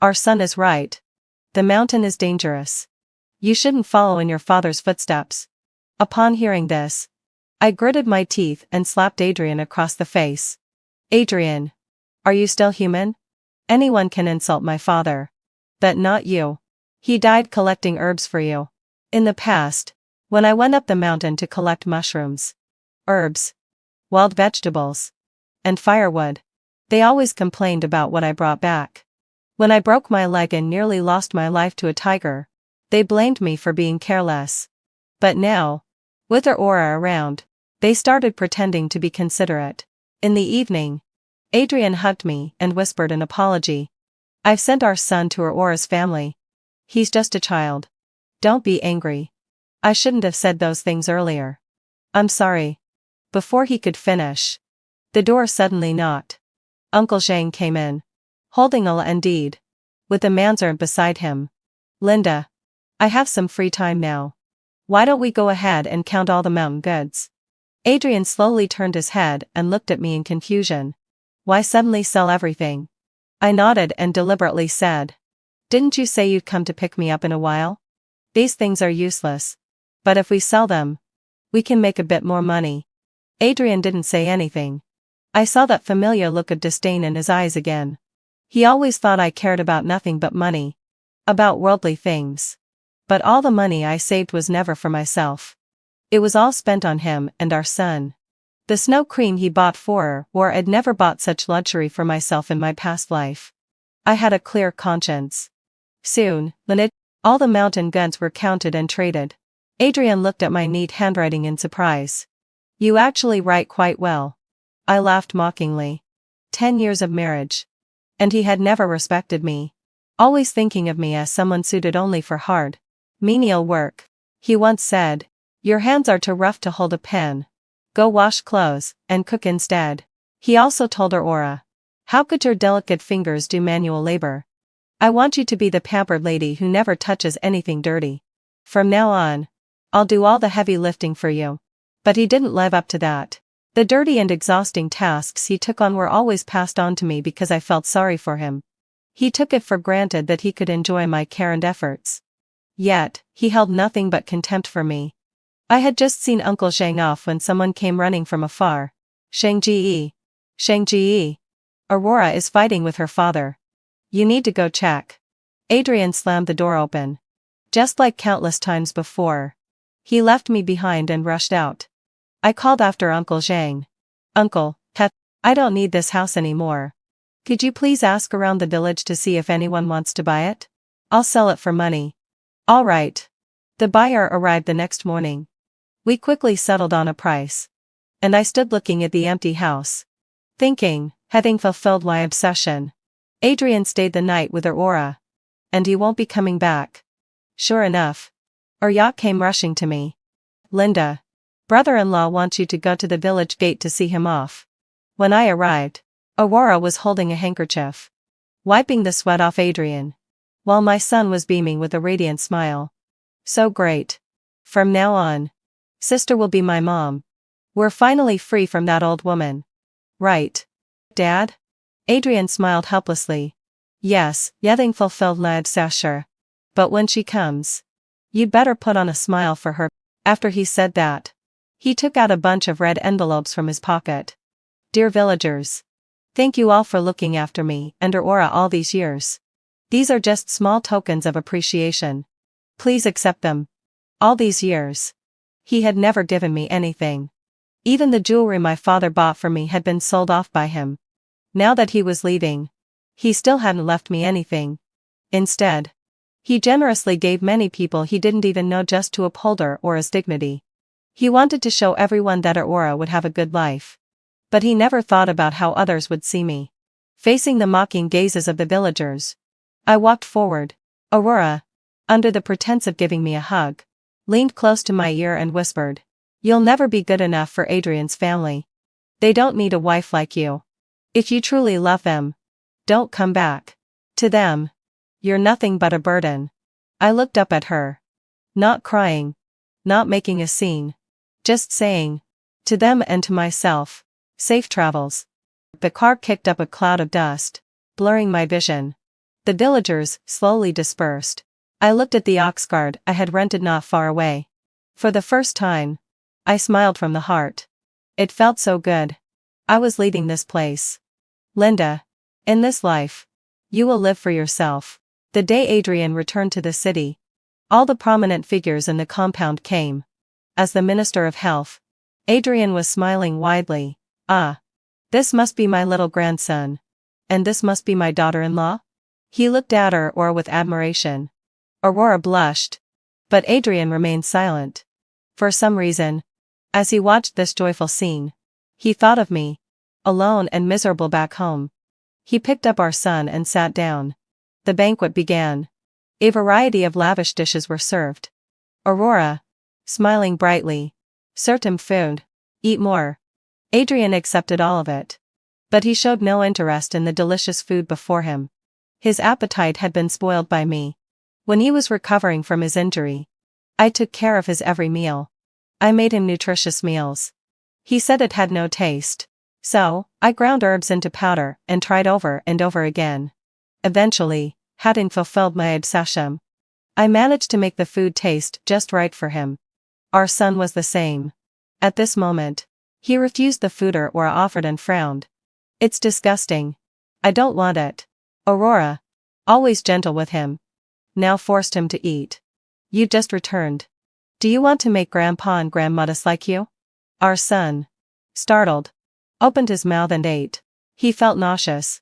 Our son is right. The mountain is dangerous. You shouldn't follow in your father's footsteps. Upon hearing this, I gritted my teeth and slapped Adrian across the face. Adrian, are you still human? Anyone can insult my father. But not you. He died collecting herbs for you. In the past, when I went up the mountain to collect mushrooms, herbs, wild vegetables, and firewood, they always complained about what I brought back. When I broke my leg and nearly lost my life to a tiger, they blamed me for being careless. But now, with Aurora around, They started pretending to be considerate. In the evening, Adrian hugged me and whispered an apology. I've sent our son to Aurora's family. He's just a child. Don't be angry. I shouldn't have said those things earlier. I'm sorry. Before he could finish, the door suddenly knocked. Uncle Zhang came in, holding a indeed, with a mansard beside him. Linda, I have some free time now. Why don't we go ahead and count all the mountain goods? Adrian slowly turned his head and looked at me in confusion. Why suddenly sell everything? I nodded and deliberately said, didn't you say you'd come to pick me up in a while? These things are useless. But if we sell them, we can make a bit more money. Adrian didn't say anything. I saw that familiar look of disdain in his eyes again. He always thought I cared about nothing but money. About worldly things. But all the money I saved was never for myself. It was all spent on him and our son. The snow cream he bought for her, or I'd never bought such luxury for myself in my past life. I had a clear conscience. Soon, all the mountain goods were counted and traded. Adrian looked at my neat handwriting in surprise. You actually write quite well. I laughed mockingly. 10 years of marriage. And he had never respected me. Always thinking of me as someone suited only for hard, menial work. He once said, your hands are too rough to hold a pen. Go wash clothes, and cook instead. He also told Aurora, how could your delicate fingers do manual labor? I want you to be the pampered lady who never touches anything dirty. From now on, I'll do all the heavy lifting for you. But he didn't live up to that. The dirty and exhausting tasks he took on were always passed on to me because I felt sorry for him. He took it for granted that he could enjoy my care and efforts. Yet, he held nothing but contempt for me. I had just seen Uncle Zhang off when someone came running from afar. Shang-Ji. Shang-Ji. Aurora is fighting with her father. You need to go check. Adrian slammed the door open. Just like countless times before. He left me behind and rushed out. I called after Uncle Zhang. Uncle, I don't need this house anymore. Could you please ask around the village to see if anyone wants to buy it? I'll sell it for money. All right. The buyer arrived the next morning. We quickly settled on a price. And I stood looking at the empty house. Thinking, having fulfilled my obsession. Adrian stayed the night with Aurora. And he won't be coming back. Sure enough. Aurora came rushing to me. Linda. Brother-in-law wants you to go to the village gate to see him off. When I arrived, Aurora was holding a handkerchief, wiping the sweat off Adrian, while my son was beaming with a radiant smile. So great. From now on, sister will be my mom. We're finally free from that old woman. Right. Dad? Adrian smiled helplessly. Yes, Yething fulfilled my obsession. But when she comes, you'd better put on a smile for her. After he said that, he took out a bunch of red envelopes from his pocket. Dear villagers. Thank you all for looking after me and Aurora all these years. These are just small tokens of appreciation. Please accept them. All these years. He had never given me anything. Even the jewelry my father bought for me had been sold off by him. Now that he was leaving, he still hadn't left me anything. Instead, he generously gave many people he didn't even know just to uphold her or his dignity. He wanted to show everyone that Aurora would have a good life. But he never thought about how others would see me. Facing the mocking gazes of the villagers, I walked forward. Aurora, under the pretense of giving me a hug, leaned close to my ear and whispered, you'll never be good enough for Adrian's family. They don't need a wife like you. If you truly love them, don't come back. To them, you're nothing but a burden. I looked up at her. Not crying. Not making a scene. Just saying, to them and to myself, safe travels. The car kicked up a cloud of dust, blurring my vision. The villagers slowly dispersed. I looked at the ox cart I had rented not far away. For the first time, I smiled from the heart. It felt so good. I was leaving this place. Linda, in this life, you will live for yourself. The day Adrian returned to the city, all the prominent figures in the compound came. As the Minister of Health, Adrian was smiling widely. Ah. This must be my little grandson. And this must be my daughter-in-law? He looked at Aurora with admiration. Aurora blushed. But Adrian remained silent. For some reason, As he watched this joyful scene, he thought of me, alone and miserable back home. He picked up our son and sat down. The banquet began. A variety of lavish dishes were served. Aurora, smiling brightly, served him food. Eat more. Adrian accepted all of it. But he showed no interest in the delicious food before him. His appetite had been spoiled by me. When he was recovering from his injury, I took care of his every meal. I made him nutritious meals. He said it had no taste. So, I ground herbs into powder and tried over and over again. Eventually, having fulfilled my obsession, I managed to make the food taste just right for him. Our son was the same. At this moment, he refused the food Aurora offered and frowned. It's disgusting. I don't want it. Aurora, always gentle with him, now forced him to eat. You just returned. Do you want to make Grandpa and Grandma dislike you? Our son, startled, opened his mouth and ate. He felt nauseous.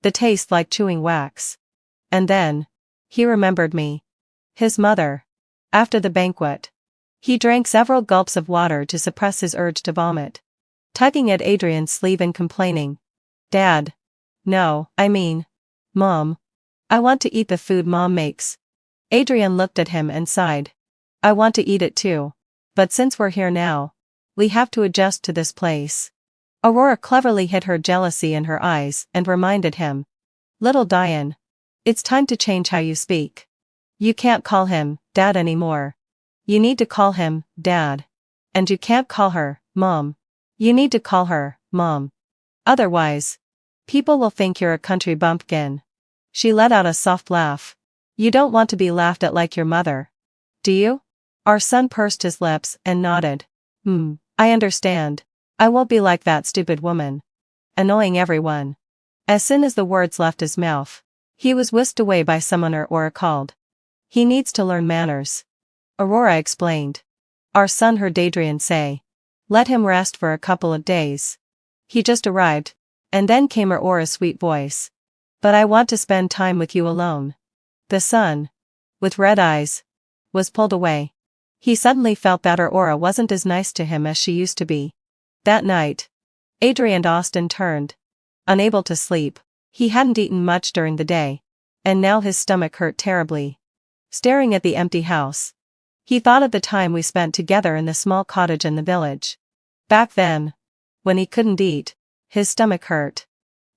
The taste like chewing wax. And then, he remembered me. His mother. After the banquet, he drank several gulps of water to suppress his urge to vomit, tugging at Adrian's sleeve and complaining. Dad. No, I mean, Mom. I want to eat the food Mom makes. Adrian looked at him and sighed. I want to eat it too. But since we're here now, we have to adjust to this place. Aurora cleverly hid her jealousy in her eyes and reminded him. Little Diane. It's time to change how you speak. You can't call him Dad anymore. You need to call him Dad. And you can't call her Mom. You need to call her Mom. Otherwise, people will think you're a country bumpkin. She let out a soft laugh. You don't want to be laughed at like your mother. Do you? Our son pursed his lips and nodded. I understand. I won't be like that stupid woman. Annoying everyone. As soon as the words left his mouth, he was whisked away by someone Aurora called. He needs to learn manners. Aurora explained. Our son heard Adrian say. Let him rest for a couple of days. He just arrived. And then came Aurora's sweet voice. But I want to spend time with you alone. The son, with red eyes, was pulled away. He suddenly felt that Aurora wasn't as nice to him as she used to be. That night, Adrian Austin turned. Unable to sleep, he hadn't eaten much during the day, and now his stomach hurt terribly. Staring at the empty house, he thought of the time we spent together in the small cottage in the village. Back then, when he couldn't eat, his stomach hurt.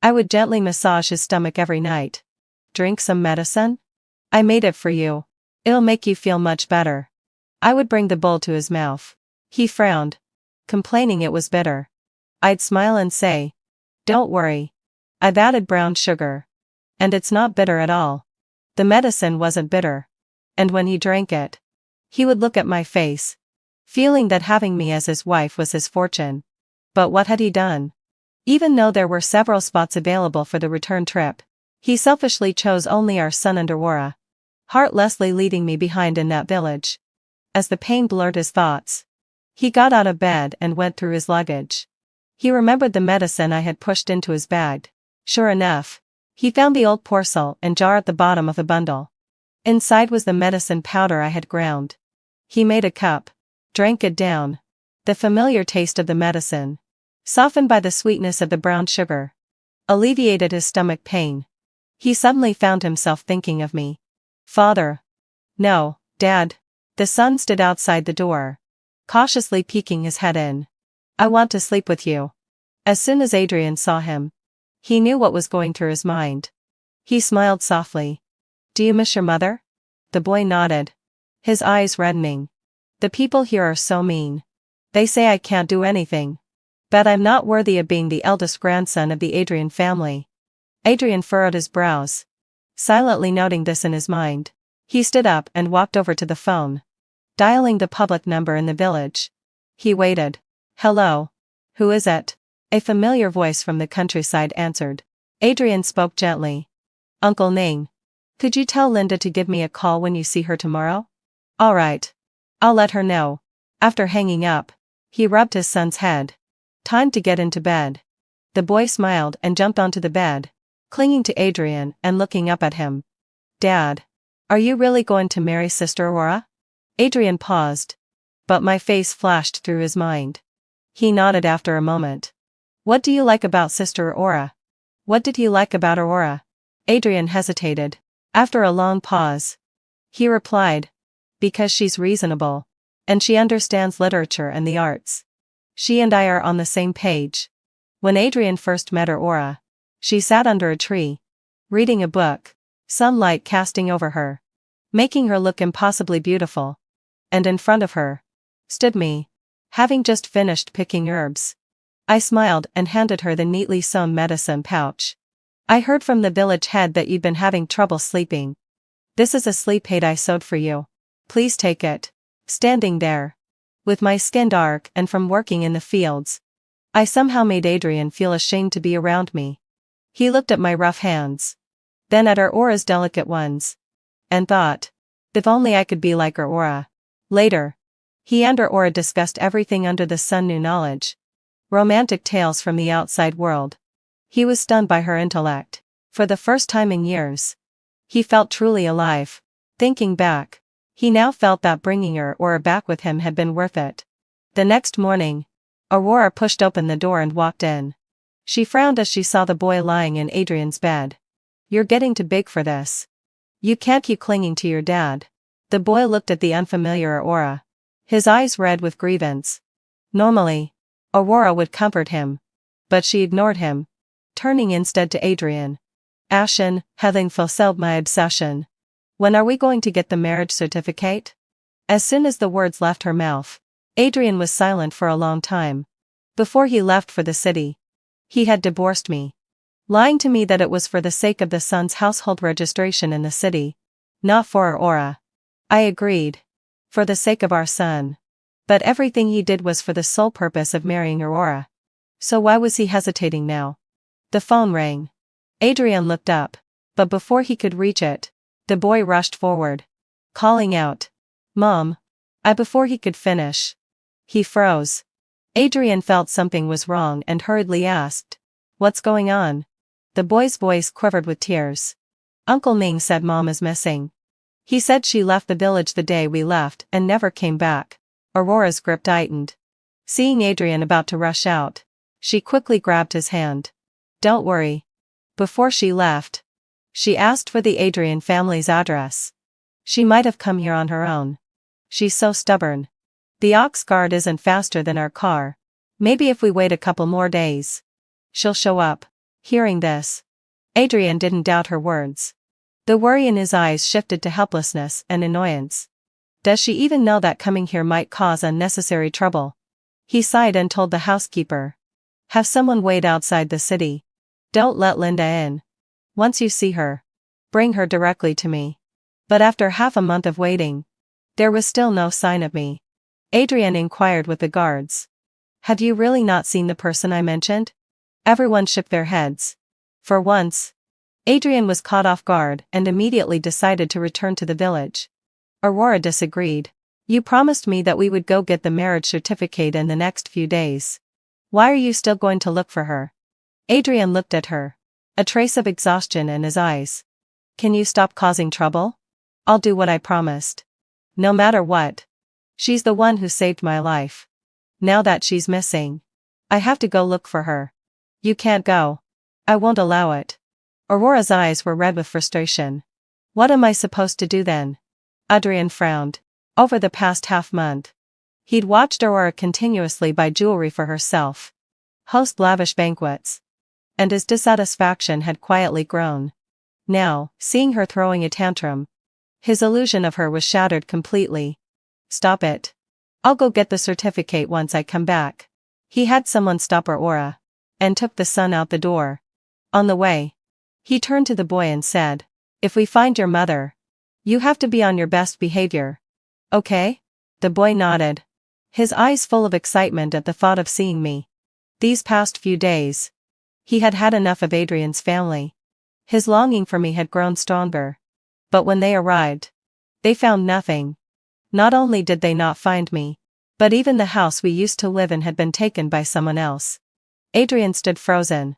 I would gently massage his stomach every night. Drink some medicine? I made it for you. It'll make you feel much better. I would bring the bowl to his mouth. He frowned, complaining it was bitter. I'd smile and say, don't worry. I've added brown sugar. And it's not bitter at all. The medicine wasn't bitter. And when he drank it, he would look at my face, feeling that having me as his wife was his fortune. But what had he done? Even though there were several spots available for the return trip, he selfishly chose only our son and Aurora, heartlessly leaving me behind in that village. As the pain blurred his thoughts, he got out of bed and went through his luggage. He remembered the medicine I had pushed into his bag. Sure enough, he found the old porcelain and jar at the bottom of the bundle. Inside was the medicine powder I had ground. He made a cup, drank it down. The familiar taste of the medicine, softened by the sweetness of the brown sugar, alleviated his stomach pain. He suddenly found himself thinking of me. Father. No, Dad. The son stood outside the door, cautiously peeking his head in. I want to sleep with you. As soon as Adrian saw him, he knew what was going through his mind. He smiled softly. Do you miss your mother? The boy nodded, his eyes reddening. The people here are so mean. They say I can't do anything. Bet I'm not worthy of being the eldest grandson of the Adrian family. Adrian furrowed his brows, silently noting this in his mind. He stood up and walked over to the phone, dialing the public number in the village. He waited. Hello. Who is it? A familiar voice from the countryside answered. Adrian spoke gently. Uncle Ning. Could you tell Linda to give me a call when you see her tomorrow? All right. I'll let her know. After hanging up, he rubbed his son's head. Time to get into bed. The boy smiled and jumped onto the bed, clinging to Adrian and looking up at him. Dad. Are you really going to marry Sister Aurora? Adrian paused, but my face flashed through his mind. He nodded after a moment. What do you like about Sister Aurora? What did he like about Aurora? Adrian hesitated. After a long pause, he replied, because she's reasonable. And she understands literature and the arts. She and I are on the same page. When Adrian first met Aurora, she sat under a tree, reading a book, sunlight casting over her, making her look impossibly beautiful. And in front of her stood me, having just finished picking herbs. I smiled and handed her the neatly sewn medicine pouch. I heard from the village head that you'd been having trouble sleeping. This is a sleep aid I sewed for you. Please take it. Standing there, with my skin dark and from working in the fields, I somehow made Adrian feel ashamed to be around me. He looked at my rough hands, then at Aurora's delicate ones, and thought, if only I could be like Aurora. Later, he and Aurora discussed everything under the sun, new knowledge, romantic tales from the outside world. He was stunned by her intellect. For the first time in years, he felt truly alive. Thinking back, he now felt that bringing Aurora back with him had been worth it. The next morning, Aurora pushed open the door and walked in. She frowned as she saw the boy lying in Adrian's bed. You're getting too big for this. You can't keep clinging to your dad. The boy looked at the unfamiliar Aurora, his eyes red with grievance. Normally, Aurora would comfort him, but she ignored him, turning instead to Adrian. Ashen, having fulfilled my obsession. When are we going to get the marriage certificate? As soon as the words left her mouth, Adrian was silent for a long time. Before he left for the city, he had divorced me, lying to me that it was for the sake of the son's household registration in the city, not for Aurora. I agreed. For the sake of our son. But everything he did was for the sole purpose of marrying Aurora. So why was he hesitating now? The phone rang. Adrian looked up, but before he could reach it, the boy rushed forward, calling out, Mom! Before he could finish, he froze. Adrian felt something was wrong and hurriedly asked, What's going on? The boy's voice quivered with tears. Uncle Ming said Mom is missing. He said she left the village the day we left and never came back. Aurora's grip tightened. Seeing Adrian about to rush out, she quickly grabbed his hand. Don't worry. Before she left, she asked for the Adrian family's address. She might have come here on her own. She's so stubborn. The ox cart isn't faster than our car. Maybe if we wait a couple more days, she'll show up. Hearing this, Adrian didn't doubt her words. The worry in his eyes shifted to helplessness and annoyance. Does she even know that coming here might cause unnecessary trouble? He sighed and told the housekeeper. Have someone wait outside the city. Don't let Linda in. Once you see her, bring her directly to me. But after half a month of waiting, there was still no sign of me. Adrian inquired with the guards. Have you really not seen the person I mentioned? Everyone shook their heads. For once, Adrian was caught off guard and immediately decided to return to the village. Aurora disagreed. You promised me that we would go get the marriage certificate in the next few days. Why are you still going to look for her? Adrian looked at her, a trace of exhaustion in his eyes. Can you stop causing trouble? I'll do what I promised. No matter what. She's the one who saved my life. Now that she's missing, I have to go look for her. You can't go. I won't allow it. Aurora's eyes were red with frustration. What am I supposed to do then? Adrian frowned. Over the past half-month, he'd watched Aurora continuously buy jewelry for herself, host lavish banquets, and his dissatisfaction had quietly grown. Now, seeing her throwing a tantrum, his illusion of her was shattered completely. Stop it. I'll go get the certificate once I come back. He had someone stop Aurora, and took the son out the door. On the way, he turned to the boy and said, If we find your mother, you have to be on your best behavior. Okay? The boy nodded, his eyes full of excitement at the thought of seeing me. These past few days, he had had enough of Adrian's family. His longing for me had grown stronger. But when they arrived, they found nothing. Not only did they not find me, but even the house we used to live in had been taken by someone else. Adrian stood frozen,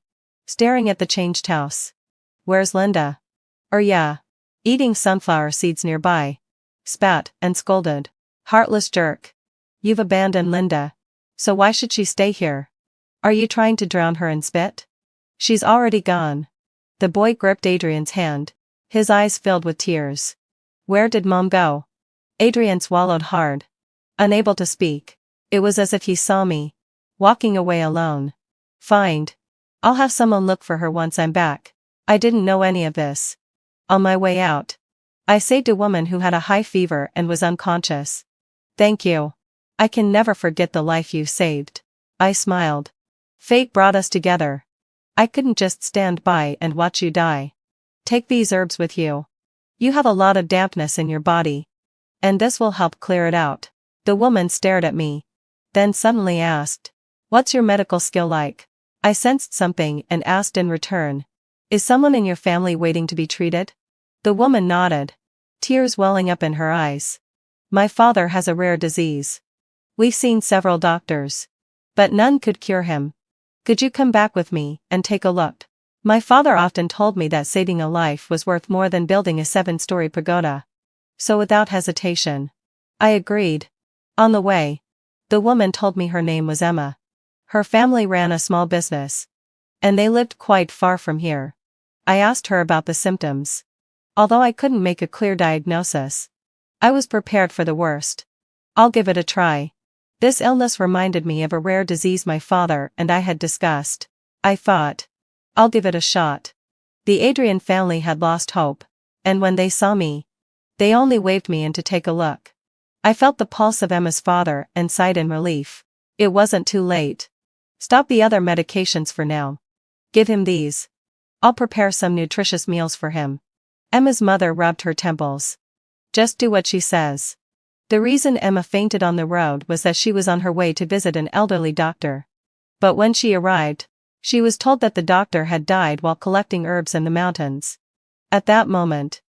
staring at the changed house. Where's Linda? Yeah, eating sunflower seeds nearby. Spat and scolded. Heartless jerk. You've abandoned Linda. So why should she stay here? Are you trying to drown her in spit? She's already gone. The boy gripped Adrian's hand. His eyes filled with tears. Where did Mom go? Adrian swallowed hard. Unable to speak. It was as if he saw me. Walking away alone. Fine. I'll have someone look for her once I'm back. I didn't know any of this. On my way out, I saved a woman who had a high fever and was unconscious. Thank you. I can never forget the life you saved. I smiled. Fate brought us together. I couldn't just stand by and watch you die. Take these herbs with you. You have a lot of dampness in your body. And this will help clear it out. The woman stared at me. Then suddenly asked, what's your medical skill like? I sensed something and asked in return, is someone in your family waiting to be treated? The woman nodded. Tears welling up in her eyes. My father has a rare disease. We've seen several doctors. But none could cure him. Could you come back with me and take a look? My father often told me that saving a life was worth more than building a 7-story pagoda. So without hesitation, I agreed. On the way, the woman told me her name was Emma. Her family ran a small business. And they lived quite far from here. I asked her about the symptoms. Although I couldn't make a clear diagnosis, I was prepared for the worst. I'll give it a try. This illness reminded me of a rare disease my father and I had discussed. I thought, I'll give it a shot. The Adrian family had lost hope, and when they saw me, they only waved me in to take a look. I felt the pulse of Emma's father and sighed in relief. It wasn't too late. Stop the other medications for now. Give him these. I'll prepare some nutritious meals for him. Emma's mother rubbed her temples. Just do what she says. The reason Emma fainted on the road was that she was on her way to visit an elderly doctor. But when she arrived, she was told that the doctor had died while collecting herbs in the mountains. At that moment,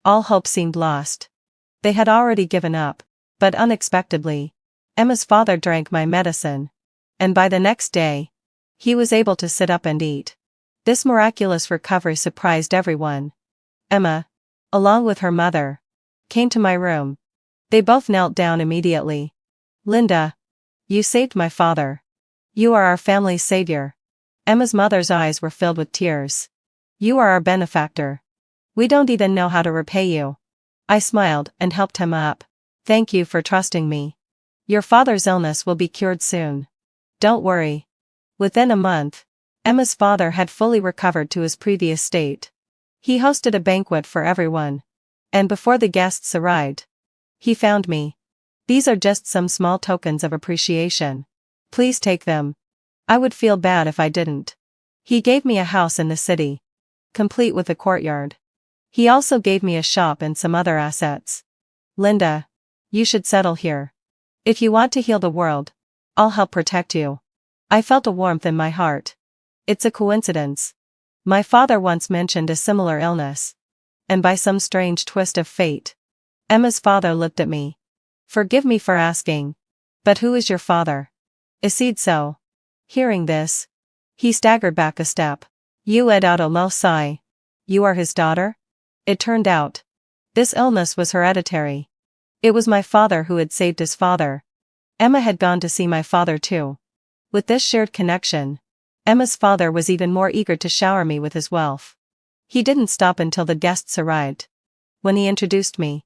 all hope seemed lost. They had already given up, but unexpectedly, Emma's father drank my medicine. And by the next day, he was able to sit up and eat. This miraculous recovery surprised everyone. Emma, along with her mother, came to my room. They both knelt down immediately. Linda, you saved my father. You are our family's savior. Emma's mother's eyes were filled with tears. You are our benefactor. We don't even know how to repay you. I smiled and helped Emma up. Thank you for trusting me. Your father's illness will be cured soon. Don't worry. Within a month, Emma's father had fully recovered to his previous state. He hosted a banquet for everyone. And before the guests arrived, he found me. These are just some small tokens of appreciation. Please take them. I would feel bad if I didn't. He gave me a house in the city, complete with a courtyard. He also gave me a shop and some other assets. Linda, you should settle here. If you want to heal the world, I'll help protect you. I felt a warmth in my heart. It's a coincidence. My father once mentioned a similar illness. And by some strange twist of fate, Emma's father looked at me. Forgive me for asking, but who is your father? Isid so. Hearing this, he staggered back a step. You let out a low sigh. You are his daughter? It turned out, this illness was hereditary. It was my father who had saved his father. Emma had gone to see my father too. With this shared connection, Emma's father was even more eager to shower me with his wealth. He didn't stop until the guests arrived. When he introduced me,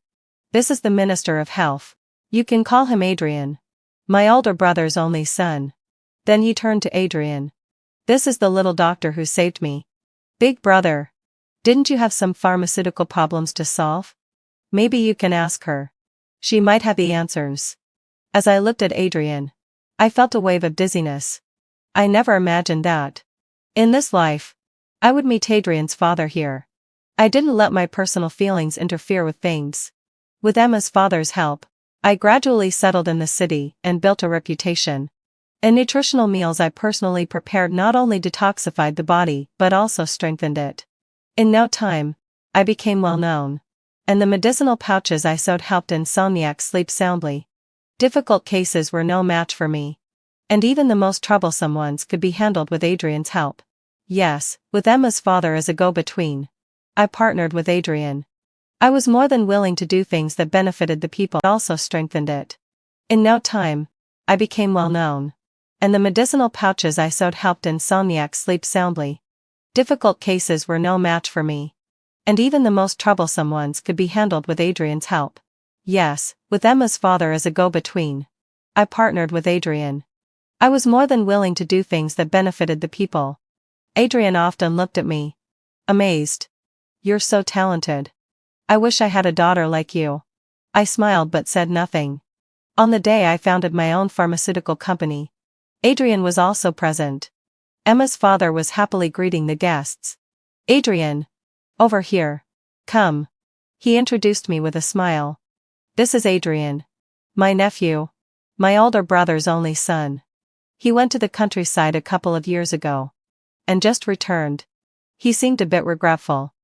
this is the Minister of Health. You can call him Adrian. My older brother's only son. Then he turned to Adrian. This is the little doctor who saved me. Big brother. Didn't you have some pharmaceutical problems to solve? Maybe you can ask her. She might have the answers. As I looked at Adrian, I felt a wave of dizziness. I never imagined that, in this life, I would meet Adrian's father here. I didn't let my personal feelings interfere with things. With Emma's father's help, I gradually settled in the city and built a reputation. And nutritional meals I personally prepared not only detoxified the body but also strengthened it. In no time, I became well known. And the medicinal pouches I sewed helped insomniacs sleep soundly. Difficult cases were no match for me. And even the most troublesome ones could be handled with Adrian's help. Yes, with Emma's father as a go-between, I partnered with Adrian. I was more than willing to do things that benefited the people but also strengthened it. In no time, I became well known. And the medicinal pouches I sewed helped insomniacs sleep soundly. Difficult cases were no match for me. And even the most troublesome ones could be handled with Adrian's help. Yes, with Emma's father as a go-between. I partnered with Adrian. I was more than willing to do things that benefited the people. Adrian often looked at me, amazed. You're so talented. I wish I had a daughter like you. I smiled but said nothing. On the day I founded my own pharmaceutical company, Adrian was also present. Emma's father was happily greeting the guests. Adrian. Over here. Come. He introduced me with a smile. This is Adrian. My nephew. My older brother's only son. He went to the countryside a couple of years ago. And just returned. He seemed a bit regretful.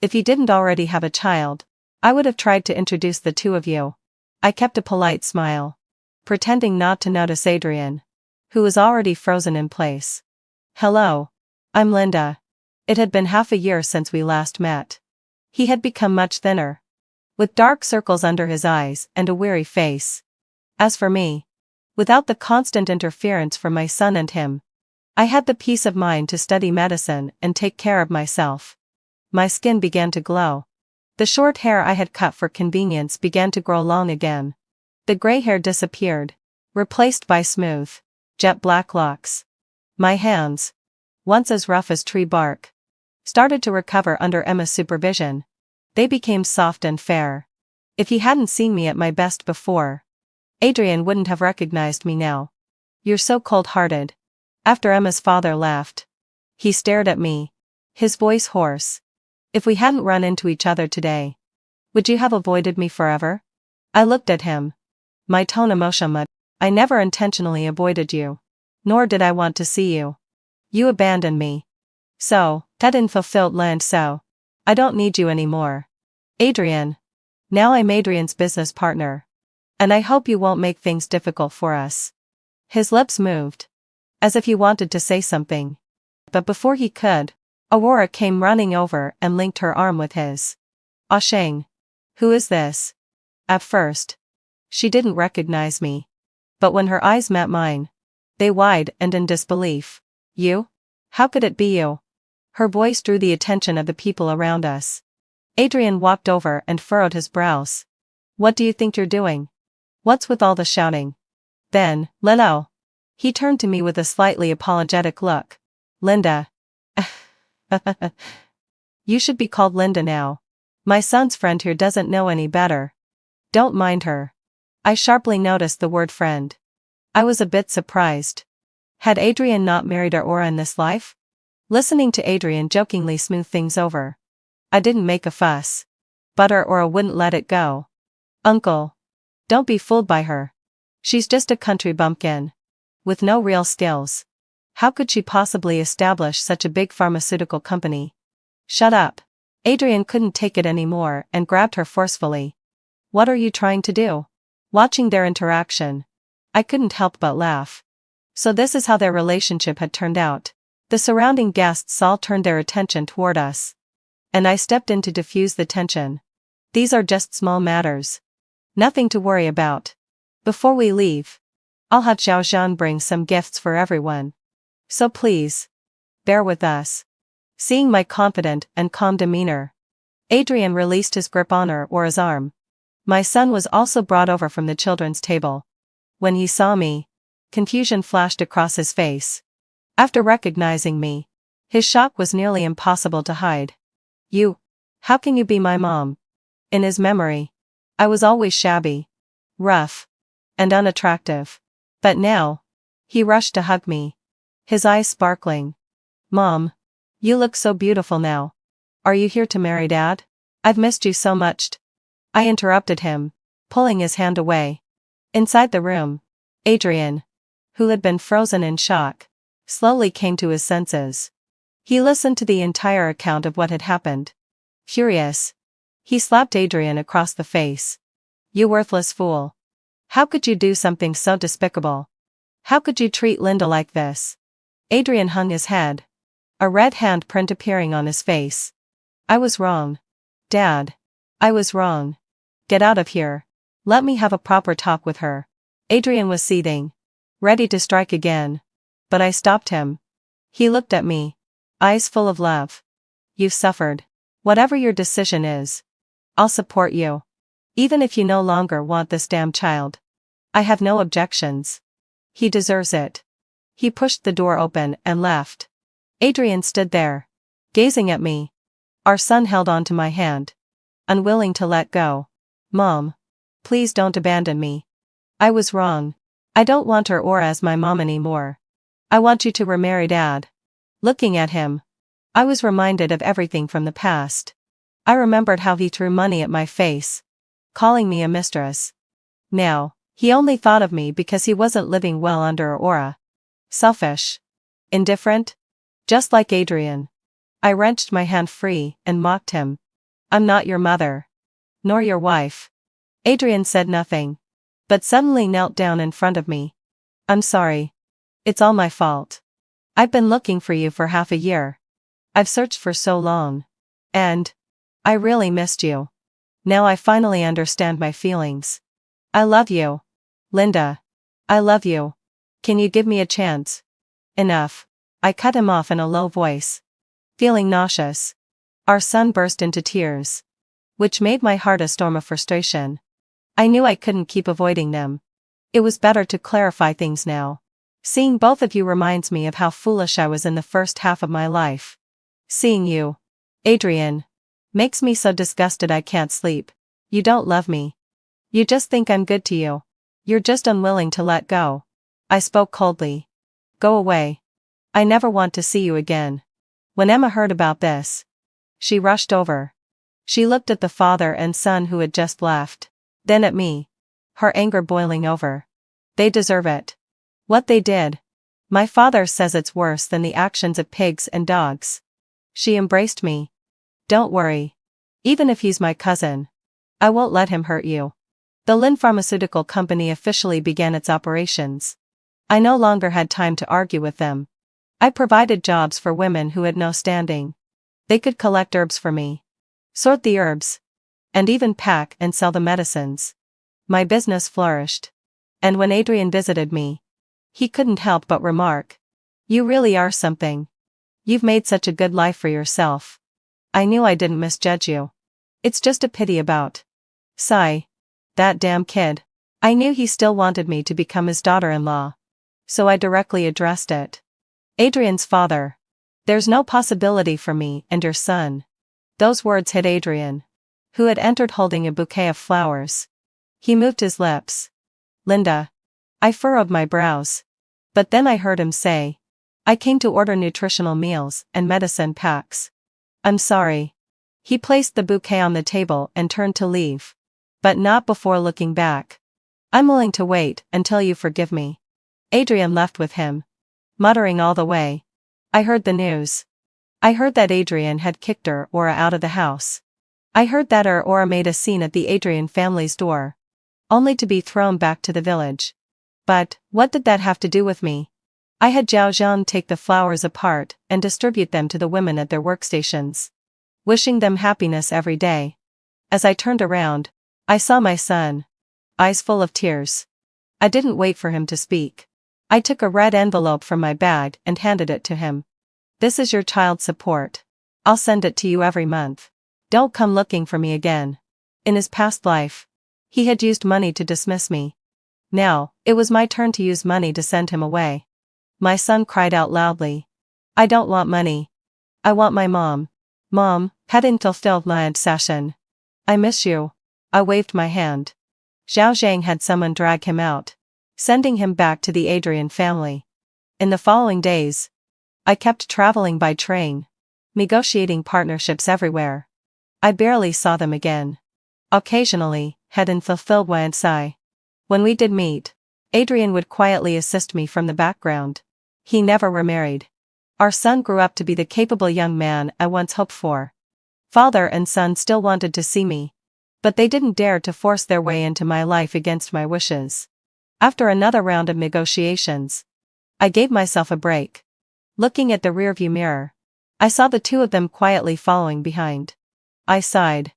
If he didn't already have a child, I would have tried to introduce the two of you. I kept a polite smile, pretending not to notice Adrian, who was already frozen in place. Hello. I'm Linda. It had been half a year since we last met. He had become much thinner, with dark circles under his eyes and a weary face. As for me, without the constant interference from my son and him, I had the peace of mind to study medicine and take care of myself. My skin began to glow. The short hair I had cut for convenience began to grow long again. The gray hair disappeared, replaced by smooth, jet black locks. My hands, once as rough as tree bark, started to recover under Emma's supervision. They became soft and fair. If he hadn't seen me at my best before, Adrian wouldn't have recognized me now. You're so cold-hearted. After Emma's father laughed, he stared at me, his voice hoarse. If we hadn't run into each other today, would you have avoided me forever? I looked at him, my tone emotional. I never intentionally avoided you. Nor did I want to see you. You abandoned me. So, that didn't fulfill land so. I don't need you anymore. Adrian. Now I'm Adrian's business partner. And I hope you won't make things difficult for us. His lips moved, as if he wanted to say something. But before he could, Aurora came running over and linked her arm with his. Ah Sheng. Who is this? At first, she didn't recognize me. But when her eyes met mine, they widened in disbelief. You? How could it be you? Her voice drew the attention of the people around us. Adrian walked over and furrowed his brows. What do you think you're doing? What's with all the shouting? Then, Leno. He turned to me with a slightly apologetic look. Linda. You should be called Linda now. My son's friend here doesn't know any better. Don't mind her. I sharply noticed the word friend. I was a bit surprised. Had Adrian not married Aurora in this life? Listening to Adrian jokingly smooth things over, I didn't make a fuss. But Aurora wouldn't let it go. Uncle. Don't be fooled by her. She's just a country bumpkin, with no real skills. How could she possibly establish such a big pharmaceutical company? Shut up. Adrian couldn't take it anymore and grabbed her forcefully. What are you trying to do? Watching their interaction, I couldn't help but laugh. So this is how their relationship had turned out. The surrounding guests all turned their attention toward us. And I stepped in to diffuse the tension. These are just small matters. Nothing to worry about. Before we leave, I'll have Xiao Zhan bring some gifts for everyone. So please, bear with us. Seeing my confident and calm demeanor, Adrian released his grip on Aurora's arm. My son was also brought over from the children's table. When he saw me, confusion flashed across his face. After recognizing me, his shock was nearly impossible to hide. You? How can you be my mom? In his memory, I was always shabby, rough, and unattractive. But now, he rushed to hug me, his eyes sparkling. Mom, you look so beautiful now. Are you here to marry Dad? I've missed you so much. I interrupted him, pulling his hand away. Inside the room, Adrian, who had been frozen in shock, slowly came to his senses. He listened to the entire account of what had happened. Furious, he slapped Adrian across the face. You worthless fool. How could you do something so despicable? How could you treat Linda like this? Adrian hung his head, a red handprint appearing on his face. I was wrong. Dad. I was wrong. Get out of here. Let me have a proper talk with her. Adrian was seething. ready to strike again. But I stopped him. He looked at me, eyes full of love. You've suffered. Whatever your decision is, I'll support you. Even if you no longer want this damn child. I have no objections. He deserves it. He pushed the door open and left. Adrian stood there, gazing at me. Our son held on to my hand, unwilling to let go. Mom, please don't abandon me. I was wrong. I don't want her or as my mom anymore. I want you to remarry Dad. Looking at him, I was reminded of everything from the past. I remembered how he threw money at my face, calling me a mistress. Now, he only thought of me because he wasn't living well under Aurora. Selfish. Indifferent. Just like Adrian. I wrenched my hand free and mocked him. I'm not your mother. Nor your wife. Adrian said nothing, but suddenly knelt down in front of me. I'm sorry. It's all my fault. I've been looking for you for half a year. I've searched for so long. And I really missed you. Now I finally understand my feelings. I love you. Linda. I love you. Can you give me a chance? Enough. I cut him off in a low voice. Feeling nauseous. Our son burst into tears, which made my heart a storm of frustration. I knew I couldn't keep avoiding them. It was better to clarify things now. Seeing both of you reminds me of how foolish I was in the first half of my life. Seeing you, Adrian, makes me so disgusted I can't sleep. You don't love me. You just think I'm good to you. You're just unwilling to let go. I spoke coldly. Go away. I never want to see you again. When Emma heard about this, she rushed over. She looked at the father and son who had just left, then at me, her anger boiling over. They deserve it. What they did. My father says it's worse than the actions of pigs and dogs. She embraced me. Don't worry. Even if he's my cousin, I won't let him hurt you. The Lynn Pharmaceutical Company officially began its operations. I no longer had time to argue with them. I provided jobs for women who had no standing. They could collect herbs for me, sort the herbs, and even pack and sell the medicines. My business flourished. And when Adrian visited me, he couldn't help but remark, "You really are something. You've made such a good life for yourself. I knew I didn't misjudge you. It's just a pity about Sigh. That damn kid." I knew he still wanted me to become his daughter-in-law. So I directly addressed it. Adrian's father. There's no possibility for me and your son. Those words hit Adrian, who had entered holding a bouquet of flowers. He moved his lips. Linda. I furrowed my brows. But then I heard him say, I came to order nutritional meals and medicine packs. I'm sorry. He placed the bouquet on the table and turned to leave. But not before looking back. I'm willing to wait until you forgive me. Adrian left with him, muttering all the way. I heard the news. I heard that Adrian had kicked Aurora out of the house. I heard that Aurora made a scene at the Adrian family's door, only to be thrown back to the village. But what did that have to do with me? I had Zhao Zhang take the flowers apart and distribute them to the women at their workstations, wishing them happiness every day. As I turned around, I saw my son, eyes full of tears. I didn't wait for him to speak. I took a red envelope from my bag and handed it to him. This is your child support. I'll send it to you every month. Don't come looking for me again. In his past life, he had used money to dismiss me. Now, it was my turn to use money to send him away. My son cried out loudly. I don't want money. I want my mom. Mom, hadn't fulfilled my session. I miss you. I waved my hand. Zhao Zhang had someone drag him out, sending him back to the Adrian family. In the following days, I kept traveling by train, negotiating partnerships everywhere. I barely saw them again. Occasionally, hadn't fulfilled my sigh. When we did meet, Adrian would quietly assist me from the background. He never remarried. Our son grew up to be the capable young man I once hoped for. Father and son still wanted to see me, but they didn't dare to force their way into my life against my wishes. After another round of negotiations, I gave myself a break. Looking at the rearview mirror, I saw the two of them quietly following behind. I sighed.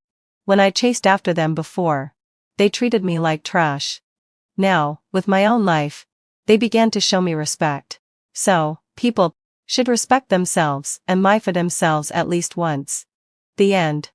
When I chased after them before, they treated me like trash. Now, with my own life, They began to show me respect. So, people should respect themselves and my for themselves at least once. The end.